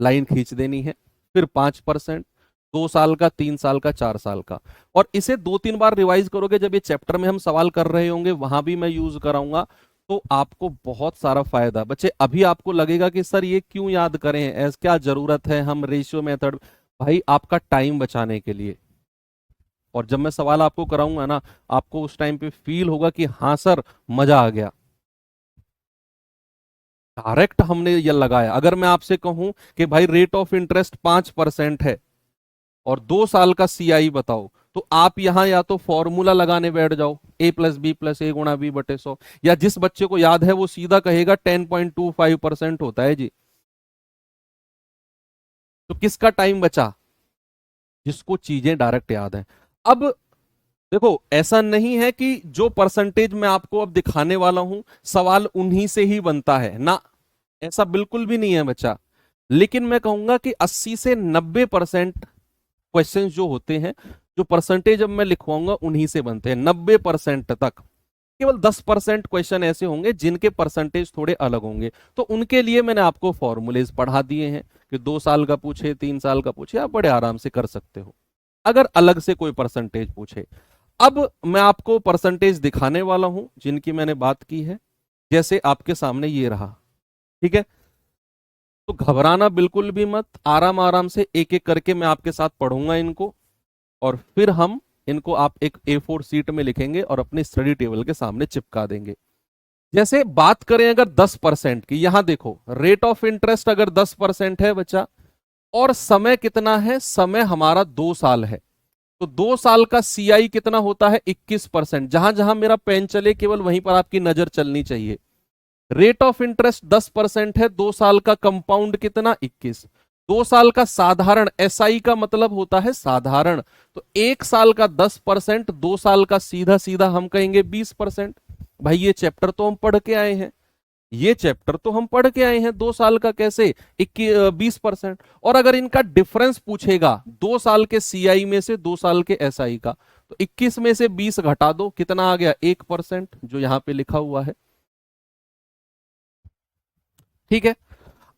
Speaker 1: लाइन खींच देनी है। फिर 5%, 2 साल का, 3 साल का, 4 साल का। और इसे 2-3 बार रिवाइज करोगे, जब ये चैप्टर में हम सवाल कर रहे होंगे वहां भी मैं यूज कराऊंगा, तो आपको बहुत सारा फायदा। बच्चे अभी आपको लगेगा कि सर ये क्यों याद करें, ऐसा क्या जरूरत है, हम रेशियो मेथड, भाई आपका टाइम बचाने के लिए। और जब मैं सवाल आपको कराऊंगा ना, आपको उस टाइम पे फील होगा कि हाँ सर मजा आ गया, डायरेक्ट हमने ये लगाया। अगर मैं आपसे कहूं कि भाई रेट ऑफ इंटरेस्ट 5% है और 2 साल का सीआई बताओ, तो आप यहां या तो फॉर्मूला लगाने बैठ जाओ, A+B+A×B/100, या जिस बच्चे को याद है वो सीधा कहेगा 10.25% होता है जी। तो किसका टाइम बचा? जिसको चीजें डायरेक्ट याद है। अब देखो ऐसा नहीं है कि जो परसेंटेज मैं आपको अब दिखाने वाला हूं सवाल उन्हीं से ही बनता है ना, ऐसा बिल्कुल भी नहीं है बच्चा। लेकिन मैं कहूंगा कि 80 से 90% क्वेश्चंस जो होते हैं, जो परसेंटेज अब मैं लिखवाऊंगा उन्हीं से बनते हैं 90% तक। केवल 10% क्वेश्चन ऐसे होंगे जिनके परसेंटेज थोड़े अलग होंगे, तो उनके लिए मैंने आपको फॉर्मूलेज पढ़ा दिए हैं कि 2 साल का पूछे, 3 साल का पूछे, आप बड़े आराम से कर सकते हो अगर अलग से कोई परसेंटेज पूछे। अब मैं आपको परसेंटेज दिखाने वाला हूं जिनकी मैंने बात की है, जैसे आपके सामने ये रहा, ठीक है? तो घबराना बिल्कुल भी मत, आराम आराम से एक एक करके मैं आपके साथ पढ़ूंगा इनको, और फिर हम इनको आप एक A4 सीट में लिखेंगे और अपने स्टडी टेबल के सामने चिपका देंगे। जैसे बात करें अगर 10% की, यहां देखो रेट ऑफ इंटरेस्ट अगर 10% है बच्चा, और समय कितना है, समय हमारा 2 साल है, तो 2 साल का सीआई कितना होता है 21%। जहां जहां मेरा पेन चले केवल वहीं पर आपकी नजर चलनी चाहिए। रेट ऑफ इंटरेस्ट 10% है, 2 साल का कंपाउंड कितना 21। 2 साल का साधारण, एसआई का मतलब होता है साधारण, तो 1 साल का 10%, 2 साल का सीधा सीधा हम कहेंगे 20%। भाई ये चैप्टर तो हम पढ़ के आए हैं, ये चैप्टर तो हम पढ़ के आए हैं, 2 साल का कैसे 20%। और अगर इनका डिफरेंस पूछेगा 2 साल के सीआई में से 2 साल के एसआई का, तो 21 में से 20 घटा दो, कितना आ गया 1%, जो यहां पे लिखा हुआ है, ठीक है?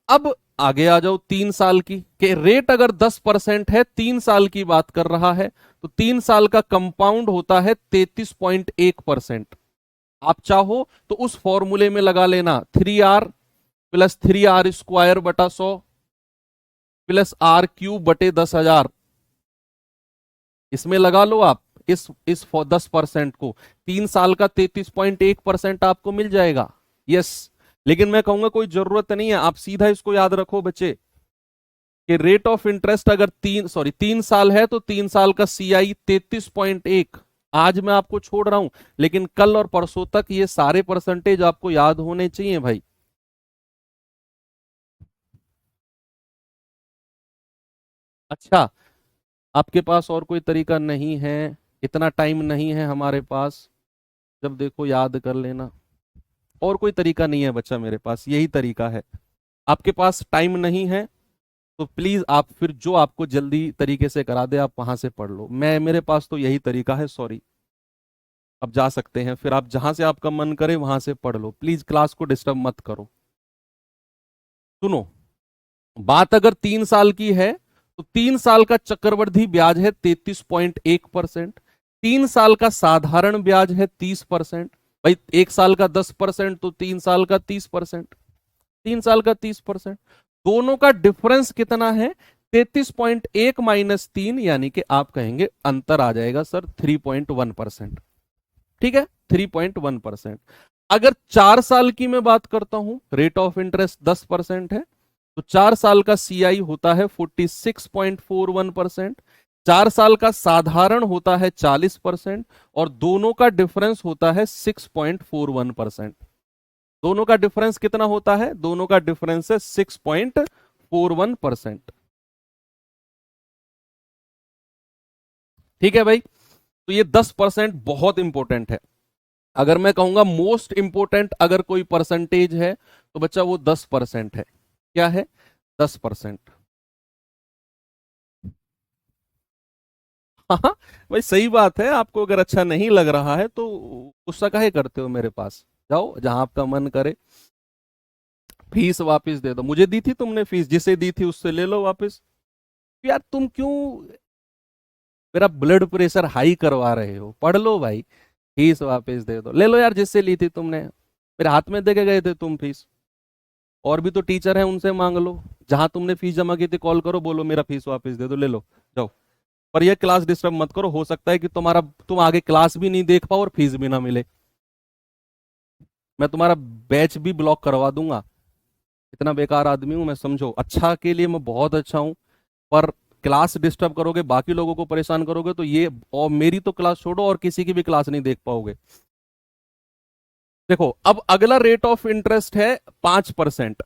Speaker 1: अब आगे आ जाओ 3 साल की, कि रेट अगर 10% है, 3 साल की बात कर रहा है, तो 3 साल का कंपाउंड होता है 33.1%। आप चाहो तो उस फॉर्मूले में लगा लेना 3R+3R² बटा 100 +R³ बटे 10,000, इसमें लगा लो आप इस 10% को। 3 साल का 33.1% आपको मिल जाएगा, यस। लेकिन मैं कहूंगा कोई जरूरत नहीं है, आप सीधा इसको याद रखो बच्चे कि रेट ऑफ इंटरेस्ट अगर 3 साल है, तो 3 साल का सीआई 33.1। आज मैं आपको छोड़ रहा हूं, लेकिन कल और परसों तक ये सारे परसेंटेज आपको याद होने चाहिए भाई। अच्छा, आपके पास और कोई तरीका नहीं है? इतना टाइम नहीं है हमारे पास, जब देखो याद कर लेना। और कोई तरीका नहीं है बच्चा, मेरे पास यही तरीका है। आपके पास टाइम नहीं है तो प्लीज आप फिर जो आपको जल्दी तरीके से करा दे आप वहां से पढ़ लो, मैं मेरे पास तो यही तरीका है, सॉरी। अब जा सकते हैं, फिर आप जहां से आपका मन करे वहां से पढ़ लो, प्लीज क्लास को डिस्टर्ब मत करो। सुनो, बात अगर 3 साल की है तो 3 साल का चक्रवृद्धि ब्याज है 33.1%। 3 साल का साधारण ब्याज है 30%। भाई 1 साल का 10% तो 3 साल का 30%। 3 साल का 30%, दोनों का डिफरेंस कितना है? 33.1 माइनस 3, यानी कि आप कहेंगे अंतर आ जाएगा सर 3.1%। ठीक है, 3.1%। अगर 4 साल की मैं बात करता हूं, रेट ऑफ इंटरेस्ट 10% है, तो 4 साल का सीआई होता है 46.41%। 4 साल का साधारण होता है 40%, और दोनों का डिफरेंस होता है 6.41%। दोनों का डिफरेंस कितना होता है? दोनों का डिफरेंस है 6.41%। ठीक है भाई, तो ये 10% बहुत इंपॉर्टेंट है। अगर मैं कहूंगा मोस्ट इंपॉर्टेंट अगर कोई परसेंटेज है तो बच्चा वो 10% है। क्या है? 10%। हाँ भाई, सही बात है। आपको अगर अच्छा नहीं लग रहा है तो गुस्सा काहे करते हो मेरे पास? जाओ जहां आपका मन करे। फीस वापस दे दो, मुझे दी थी तुमने फीस, जिसे दी थी उससे ले लो वापस। यार तुम क्यों मेरा ब्लड प्रेशर हाई करवा रहे हो? पढ़ लो भाई, फीस वापस दे दो, ले लो यार जिससे ली थी तुमने। मेरे हाथ में दे के गए थे तुम फीस। और भी तो टीचर हैं, उनसे मांग लो। जहां तुमने फीस जमा की थी कॉल करो, बोलो मेरा फीस वापस दे दो, ले लो, जाओ। पर ये क्लास डिस्टर्ब मत करो, हो सकता है कि तुम आगे क्लास भी नहीं देख पाओ और फीस भी ना मिले। मैं तुम्हारा बैच भी ब्लॉक करवा दूंगा। इतना बेकार आदमी हूं मैं, समझो। अच्छा के लिए मैं बहुत अच्छा हूं, पर क्लास डिस्टर्ब करोगे, बाकी लोगों को परेशान करोगे तो ये, और मेरी तो क्लास छोड़ो और किसी की भी क्लास नहीं देख पाओगे। देखो, अब अगला रेट ऑफ इंटरेस्ट है 5%।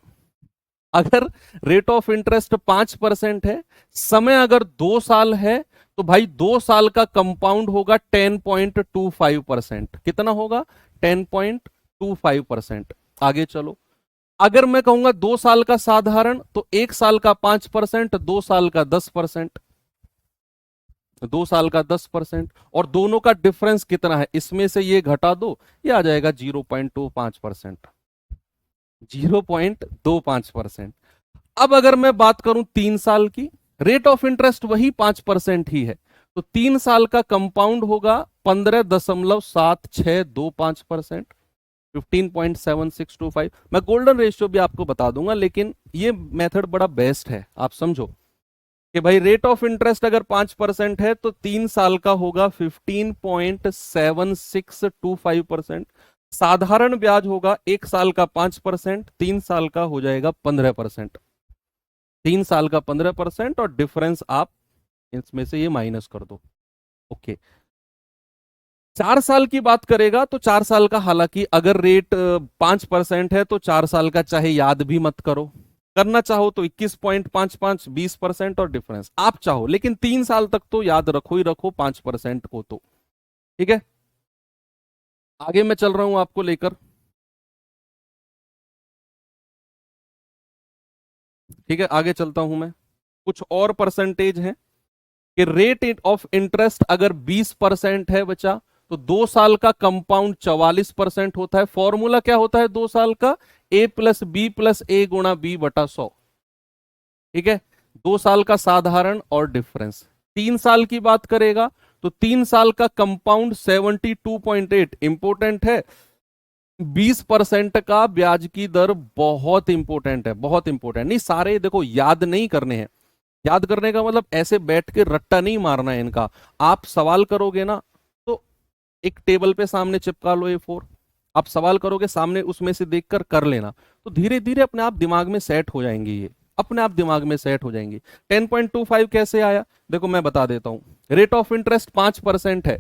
Speaker 1: अगर रेट ऑफ इंटरेस्ट 5% है, समय अगर 2 साल है, तो भाई 2 साल का कंपाउंड होगा 10.25%। कितना होगा? 10.25%। आगे चलो, अगर मैं कहूंगा 2 साल का साधारण, तो 1 साल का 5%, 2 साल का 10%। 2 साल का 10%, और दोनों का डिफरेंस कितना है? इसमें से ये घटा दो, ये आ जाएगा 0.25%। 0.25%। अब अगर मैं बात करूं 3 साल की, रेट ऑफ इंटरेस्ट वही 5% ही है, तो 3 साल का कंपाउंड होगा 15.7625%। 15.7625। मैं गोल्डन रेशियो भी आपको बता दूंगा, लेकिन ये मेथड बड़ा बेस्ट है। आप समझो कि भाई रेट ऑफ इंटरेस्ट अगर 5% है तो 3 साल का होगा 15.7625%। साधारण ब्याज होगा 1 साल का 5%, 3 साल का हो जाएगा 15%। 3 साल का 15%, और डिफरेंस आप इसमें से ये माइनस कर दो। ओके। 4 साल की बात करेगा तो 4 साल का, हालांकि अगर रेट 5% है तो 4 साल का चाहे याद भी मत करो, करना चाहो तो 21.55, 20% और डिफरेंस आप चाहो, लेकिन 3 साल तक तो याद रखो ही रखो 5% को तो। ठीक है, आगे मैं चल रहा हूं आपको लेकर। ठीक है, आगे चलता हूं मैं। कुछ और परसेंटेज है कि रेट ऑफ इंटरेस्ट अगर 20% है बचा, तो 2 साल का कंपाउंड 44% होता है। फॉर्मूला क्या होता है 2 साल का? A+B+A×B/100। ठीक है, 2 साल का साधारण और डिफरेंस। 3 साल की बात करेगा तो 3 साल का कंपाउंड 72.8 इंपोर्टेंट है। 20% का ब्याज की दर बहुत इंपोर्टेंट है, बहुत इंपोर्टेंट। नहीं, सारे देखो याद नहीं करने हैं। याद करने का मतलब ऐसे बैठ के रट्टा नहीं मारना है इनका। आप सवाल करोगे ना, तो एक टेबल पे सामने चिपका लो A4, आप सवाल करोगे सामने, उसमें से देखकर कर लेना, तो धीरे धीरे अपने आप दिमाग में सेट हो जाएंगे, ये अपने आप दिमाग में सेट हो जाएंगी। 10.25 कैसे आया? देखो मैं बता देता हूं। रेट ऑफ इंटरेस्ट 5% है,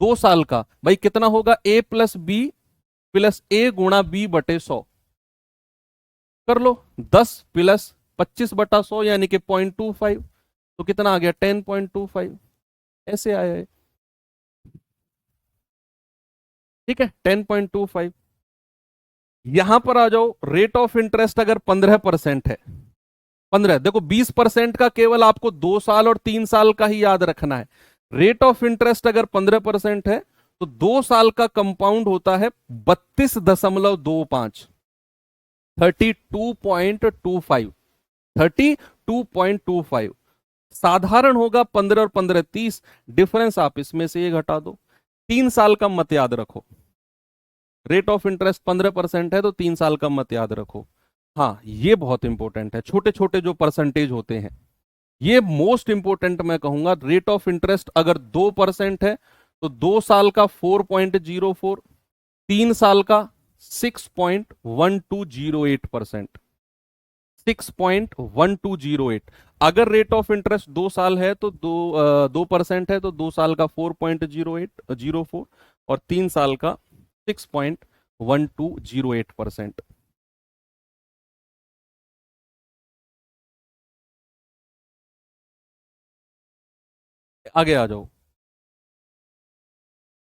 Speaker 1: 2 साल का, भाई कितना होगा? A+B+A×B/100। कर लो, 10+25/100 यानी कि 0.25, तो कितना आ गया? 10.25। ऐसे आया है। ठीक है, 10.25। यहां पर आ जाओ, रेट ऑफ इंटरेस्ट अगर 15% है, 15, देखो 20% का केवल आपको 2 साल और 3 साल का ही याद रखना है। रेट ऑफ इंटरेस्ट अगर 15% है तो 2 साल का कंपाउंड होता है 32.25, 32.25, 32.25। साधारण होगा 15 और 15 30, डिफरेंस आप इसमें से ये घटा दो। 3 साल का मत याद रखो, रेट ऑफ इंटरेस्ट 15% है तो 3 साल का मत याद रखो। हाँ ये बहुत इंपॉर्टेंट है, छोटे छोटे जो परसेंटेज होते हैं ये मोस्ट इंपॉर्टेंट मैं कहूंगा। रेट ऑफ इंटरेस्ट अगर 2% है तो 2 साल का 4.04, 3 साल का 6.1208%, 6.1208। अगर रेट ऑफ इंटरेस्ट 2 साल है तो 2% है तो 2 साल का 4.0804 और 3 साल का 6.1208%। आगे आ जाओ,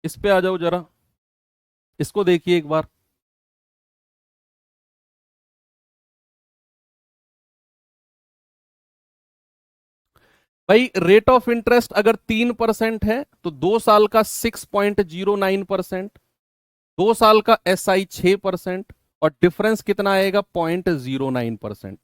Speaker 1: इस पे आ जाओ जरा, इसको देखिए एक बार। भाई रेट ऑफ इंटरेस्ट अगर 3% है तो 2 साल का 6.09%, 2 साल का SI 6% और डिफरेंस कितना आएगा 0.09%,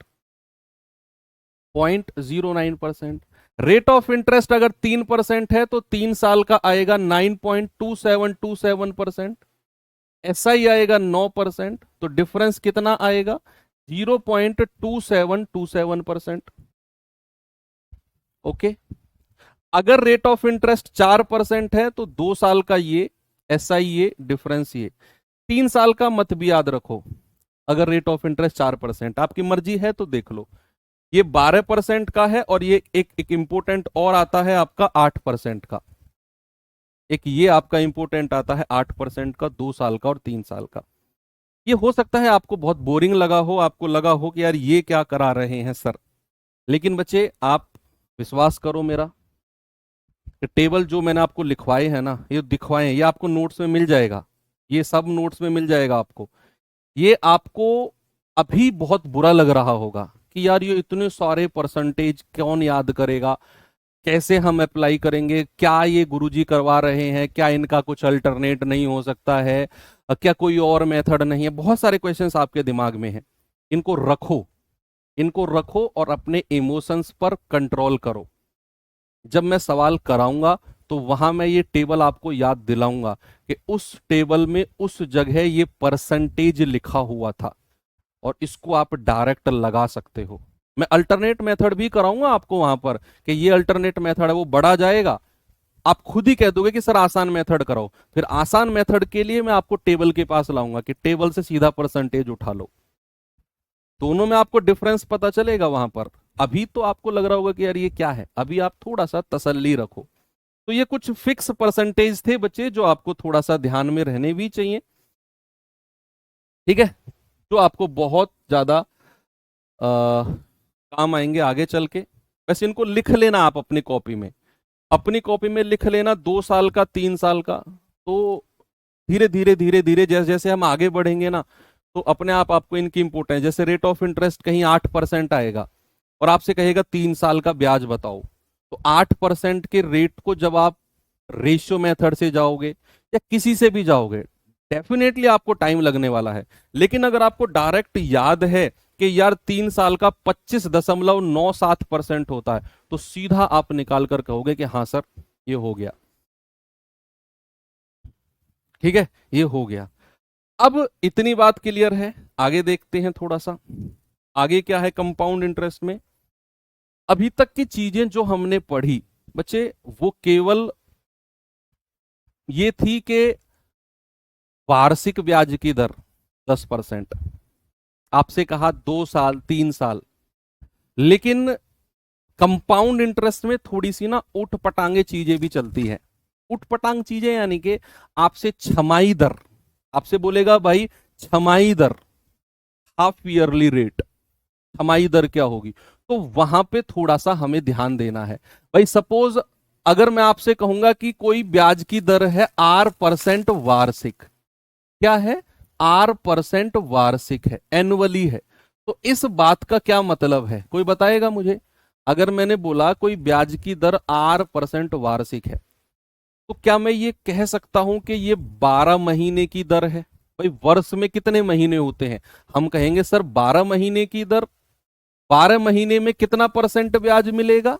Speaker 1: 0.09%। रेट ऑफ इंटरेस्ट अगर 3% है तो 3 साल का आएगा 9.2727%, SI आएगा 9%, तो डिफरेंस कितना आएगा 0.2727%। ओके। अगर रेट ऑफ इंटरेस्ट 4% है तो 2 साल का ये SI ये डिफरेंस ये। 3 साल का मत भी याद रखो, अगर रेट ऑफ इंटरेस्ट 4%, आपकी मर्जी है तो देख लो। ये 12% का है और ये एक इंपोर्टेंट और आता है आपका 8% का, एक ये आपका इंपोर्टेंट आता है 8% का, 2 साल का और 3 साल का। ये हो सकता है आपको बहुत बोरिंग लगा हो, आपको लगा हो कि यार ये क्या करा रहे हैं सर, लेकिन बच्चे आप विश्वास करो मेरा, टेबल जो मैंने आपको लिखवाए हैं ना, ये दिखवाए हैं, ये आपको नोट्स में मिल जाएगा, ये सब नोट्स में मिल जाएगा आपको। ये आपको अभी बहुत बुरा लग रहा होगा कि यार ये इतने सारे परसेंटेज कौन याद करेगा, कैसे हम अप्लाई करेंगे, क्या ये गुरुजी करवा रहे हैं, क्या इनका कुछ अल्टरनेट नहीं हो सकता है, क्या कोई और मेथड नहीं है। बहुत सारे क्वेश्चंस आपके दिमाग में हैं, इनको रखो, इनको रखो और अपने इमोशंस पर कंट्रोल करो। जब मैं सवाल कराऊंगा तो वहां मैं ये टेबल आपको याद दिलाऊंगा कि उस टेबल में उस जगह ये परसेंटेज लिखा हुआ था और इसको आप डायरेक्ट लगा सकते हो। मैं अल्टरनेट मेथड भी कराऊंगा आपको वहां पर कि ये अल्टरनेट मेथड है, वो बढ़ा जाएगा, आप खुद ही कह दोगे कि सर आसान मेथड कराओ, फिर आसान मेथड के लिए मैं आपको टेबल के पास लाऊंगा कि टेबल से सीधा परसेंटेज उठा लो। दोनों में आपको डिफरेंस पता चलेगा वहां पर। अभी तो आपको लग रहा होगा कि यार ये क्या है, अभी आप थोड़ा सा तसल्ली रखो। तो ये कुछ फिक्स परसेंटेज थे बच्चे जो आपको थोड़ा सा ध्यान में रहने भी चाहिए, ठीक है, जो आपको बहुत ज्यादा काम आएंगे आगे चल के। बस इनको लिख लेना आप अपनी कॉपी में, अपनी कॉपी में लिख लेना, 2 साल का 3 साल का। तो धीरे धीरे धीरे धीरे जैसे जैसे हम आगे बढ़ेंगे ना, तो अपने आप आपको इनकी इंपोर्टेंस, जैसे रेट ऑफ इंटरेस्ट कहीं 8% आएगा और आपसे कहेगा 3 साल का ब्याज बताओ, तो 8% के रेट को जब आप रेशियो मेथड से जाओगे या किसी से भी जाओगे, डेफिनेटली आपको टाइम लगने वाला है। लेकिन अगर आपको डायरेक्ट याद है कि यार 3 साल का 25.97% होता है, तो सीधा आप निकाल कर कहोगे कि हाँ सर ये हो गया, ठीक है, ये हो गया। अब इतनी बात क्लियर है, आगे देखते हैं थोड़ा सा। आगे क्या है कंपाउंड इंटरेस्ट में? अभी तक की चीजें जो हमने पढ़ी बच्चे, वो केवल ये थी कि वार्षिक ब्याज की दर 10%, आपसे कहा 2 साल 3 साल, लेकिन कंपाउंड इंटरेस्ट में थोड़ी सी ना उठ पटांगे चीजें भी चलती है। उठ पटांग चीजें यानी कि आपसे छमाई दर, आपसे बोलेगा भाई छमाई दर, हाफ ईयरली रेट, छमाई दर क्या होगी, तो वहां पे थोड़ा सा हमें ध्यान देना है। भाई सपोज अगर मैं आपसे कहूंगा कि कोई ब्याज की दर है R% वार्षिक, क्या है R% वार्षिक है, एनुअली है, तो इस बात का क्या मतलब है, कोई बताएगा मुझे? अगर मैंने बोला कोई ब्याज की दर R% वार्षिक है, तो क्या मैं ये कह सकता हूं कि ये 12 महीने की दर है? भाई वर्ष में कितने महीने होते हैं? हम कहेंगे सर 12 महीने की दर, 12 महीने में कितना परसेंट ब्याज मिलेगा?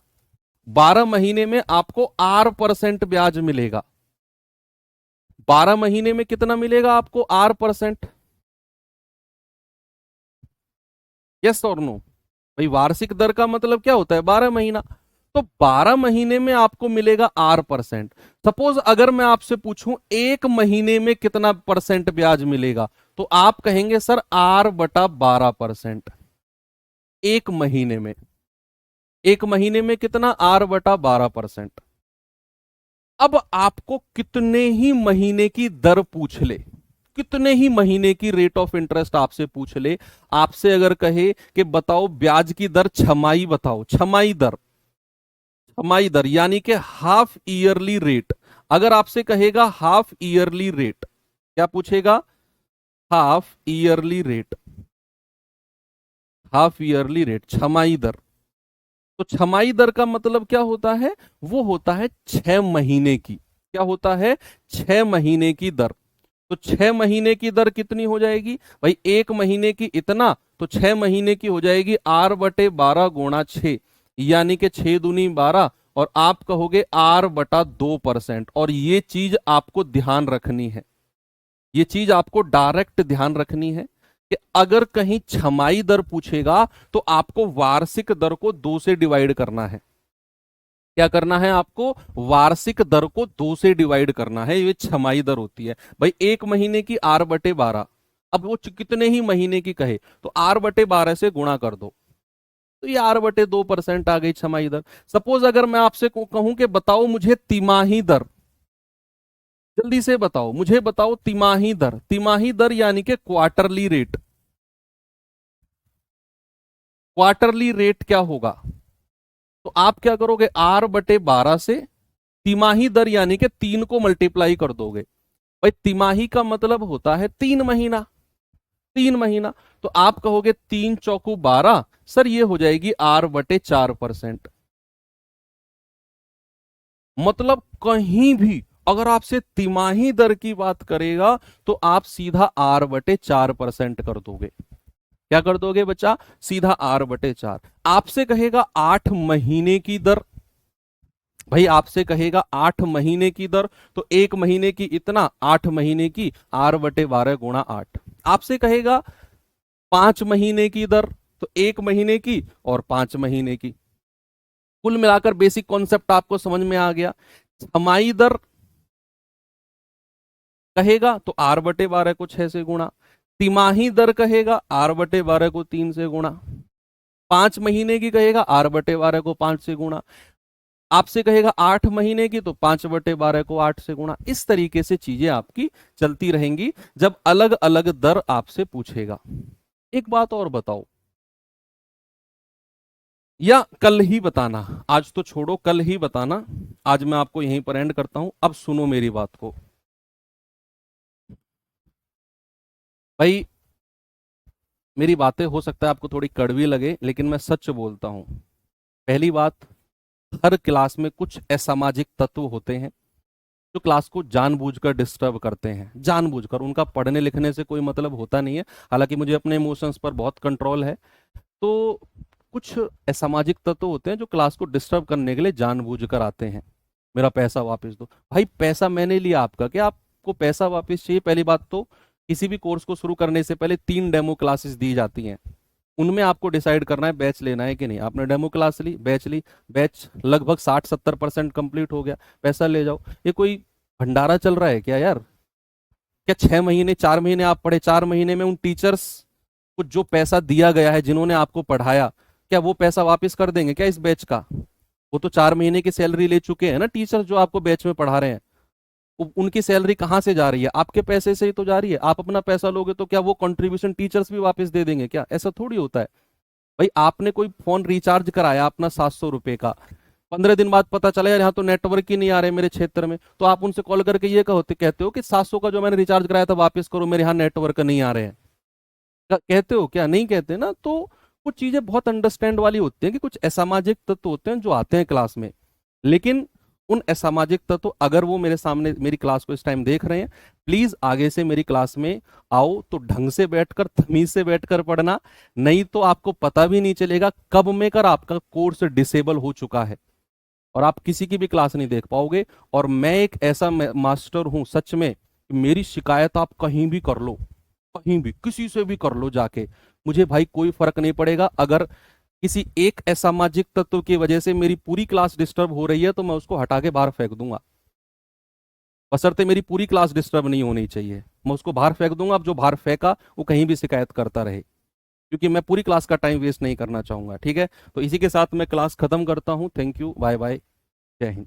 Speaker 1: 12 महीने में आपको 8% ब्याज मिलेगा। 12 महीने में कितना मिलेगा आपको? 8%। यस और नो? भाई वार्षिक दर का मतलब क्या होता है? 12 महीना। तो 12 महीने में आपको मिलेगा 8%। सपोज अगर मैं आपसे पूछूं एक महीने में कितना परसेंट ब्याज मिलेगा, तो आप कहेंगे सर 8/12%। एक महीने में, एक महीने में कितना? 8/12%। अब आपको कितने ही महीने की दर पूछ ले, कितने ही महीने की रेट ऑफ इंटरेस्ट आपसे पूछ ले, आपसे अगर कहे कि बताओ ब्याज की दर छमाही बताओ, छमाही दर, छमाही दर यानी कि हाफ ईयरली रेट, अगर आपसे कहेगा हाफ ईयरली रेट, क्या पूछेगा? Half yearly rate, half yearly rate, छमाही दर। तो छमाही दर का मतलब क्या होता है? वो होता है 6 महीने की। क्या होता है? 6 महीने की दर। तो 6 महीने की दर कितनी हो जाएगी भाई? एक महीने की इतना, तो 6 महीने की हो जाएगी 8/12 × 6, यानी कि 6×2 = 12, और आप कहोगे 8/2%। और ये चीज आपको ध्यान रखनी है, ये चीज आपको डायरेक्ट ध्यान रखनी है कि अगर कहीं छमाही दर पूछेगा तो आपको वार्षिक दर को 2 से डिवाइड करना है। क्या करना है आपको? वार्षिक दर को 2 से डिवाइड करना है, ये छमाही दर होती है। भाई एक महीने की 8/12, अब वो कितने ही महीने की कहे तो 8/12 से गुणा कर दो, तो ये 8/2% आ गई छमाही दर। सपोज अगर मैं आपसे कहूं कि बताओ मुझे तिमाही दर, जल्दी से बताओ, मुझे बताओ तिमाही दर, तिमाही दर यानी कि क्वार्टरली रेट, क्वार्टरली रेट क्या होगा? तो आप क्या करोगे? 8/12 से तिमाही दर यानी कि 3 को मल्टीप्लाई कर दोगे। भाई तिमाही का मतलब होता है 3 महीना, 3 महीना। तो आप कहोगे 3×4 = 12, सर ये हो जाएगी 8/4%। मतलब कहीं भी अगर आपसे तिमाही दर की बात करेगा तो आप सीधा 8/4% कर दोगे। क्या कर दोगे बच्चा? सीधा 8/4। आपसे कहेगा 8 महीने की दर, भाई आपसे कहेगा 8 महीने की दर, तो एक महीने की इतना, 8 महीने की 8/12 × 8। आपसे कहेगा 5 महीने की दर, तो एक महीने की और 5 महीने की। कुल मिलाकर बेसिक कॉन्सेप्ट आपको समझ में आ गया। छमाही दर कहेगा तो 8/12 को 6 से गुणा, तिमाही दर कहेगा 8/12 को 3 से गुणा, 5 महीने की कहेगा 8/12 को 5 से गुणा, आपसे कहेगा 8 महीने की तो 5/12 को 8 से गुणा। इस तरीके से चीजें आपकी चलती रहेंगी जब अलग अलग दर आपसे पूछेगा। एक बात और बताओ, या कल ही बताना, आज तो छोड़ो कल ही बताना, आज मैं आपको यहीं पर एंड करता हूं। अब सुनो मेरी बात को भाई, मेरी बातें हो सकता है आपको थोड़ी कड़वी लगे, लेकिन मैं सच बोलता हूं। पहली बात, हर क्लास में कुछ असामाजिक तत्व होते हैं जो क्लास को जानबूझकर डिस्टर्ब करते हैं, जानबूझकर। उनका पढ़ने लिखने से कोई मतलब होता नहीं है, हालांकि मुझे अपने इमोशंस पर बहुत कंट्रोल है। तो कुछ असामाजिक तत्व होते हैं जो क्लास को डिस्टर्ब करने के लिए जानबूझकर आते हैं। मेरा पैसा वापस दो। भाई पैसा मैंने लिया आपका, क्या आपको पैसा वापस चाहिए? पहली बात तो किसी भी कोर्स को शुरू करने से पहले 3 डेमो क्लासेस दी जाती हैं, उनमें आपको डिसाइड करना है बैच लेना है कि नहीं। आपने डेमो क्लास ली, बैच ली, बैच लगभग 60-70% कंप्लीट हो गया, पैसा ले जाओ। ये कोई भंडारा चल रहा है क्या यार? क्या 6 महीने 4 महीने आप पढ़े, 4 महीने में उन टीचर्स को जो पैसा दिया गया है, जिन्होंने आपको पढ़ाया, क्या वो पैसा वापस कर देंगे क्या इस बैच का? वो तो 4 महीने की सैलरी ले चुके हैं ना टीचर्स जो आपको बैच में पढ़ा रहे हैं। उनकी सैलरी कहाँ से जा रही है? आपके पैसे से ही तो जा रही है। आप अपना पैसा लोगे तो क्या वो कंट्रीब्यूशन टीचर्स भी वापस दे देंगे क्या? ऐसा थोड़ी होता है। भाई आपने कोई फोन रिचार्ज कराया अपना 700 रुपए का, 15 दिन बाद पता चला यार यहाँ तो नेटवर्क ही नहीं आ रहे मेरे क्षेत्र में, तो आप उनसे कॉल करके ये कहते हो कि 700 का जो मैंने रिचार्ज कराया था वापस करो, मेरे यहाँ नेटवर्क नहीं आ रहे हैं। कहते हो क्या? नहीं कहते ना। तो कुछ चीजें बहुत अंडरस्टैंड वाली होती हैं कि कुछ असामाजिक तत्व होते हैं जो आते हैं क्लास में, लेकिन उन असामाजिक तत्व अगर वो मेरे सामने मेरी क्लास को इस टाइम देख रहे हैं, प्लीज आगे से मेरी क्लास में आओ तो ढंग से बैठकर, तमीज से बैठकर पढ़ना, नहीं तो आपको पता भी नहीं चलेगा कब में कर आपका कोर्स डिसेबल हो चुका है और आप किसी की भी क्लास नहीं देख पाओगे। और मैं एक ऐसा मास्टर हूं सच में, मेरी शिकायत आप कहीं भी कर लो, कहीं भी किसी से भी कर लो जाके, मुझे भाई कोई फर्क नहीं पड़ेगा। अगर किसी एक असामाजिक तत्व की वजह से मेरी पूरी क्लास डिस्टर्ब हो रही है तो मैं उसको हटा के बाहर फेंक दूंगा, बशर्ते मेरी पूरी क्लास डिस्टर्ब नहीं होनी चाहिए, मैं उसको बाहर फेंक दूंगा। अब जो बाहर फेंका वो कहीं भी शिकायत करता रहे, क्योंकि मैं पूरी क्लास का टाइम वेस्ट नहीं करना चाहूंगा। ठीक है, तो इसी के साथ मैं क्लास खत्म करता हूं। थैंक यू, बाय बाय, जय हिंद।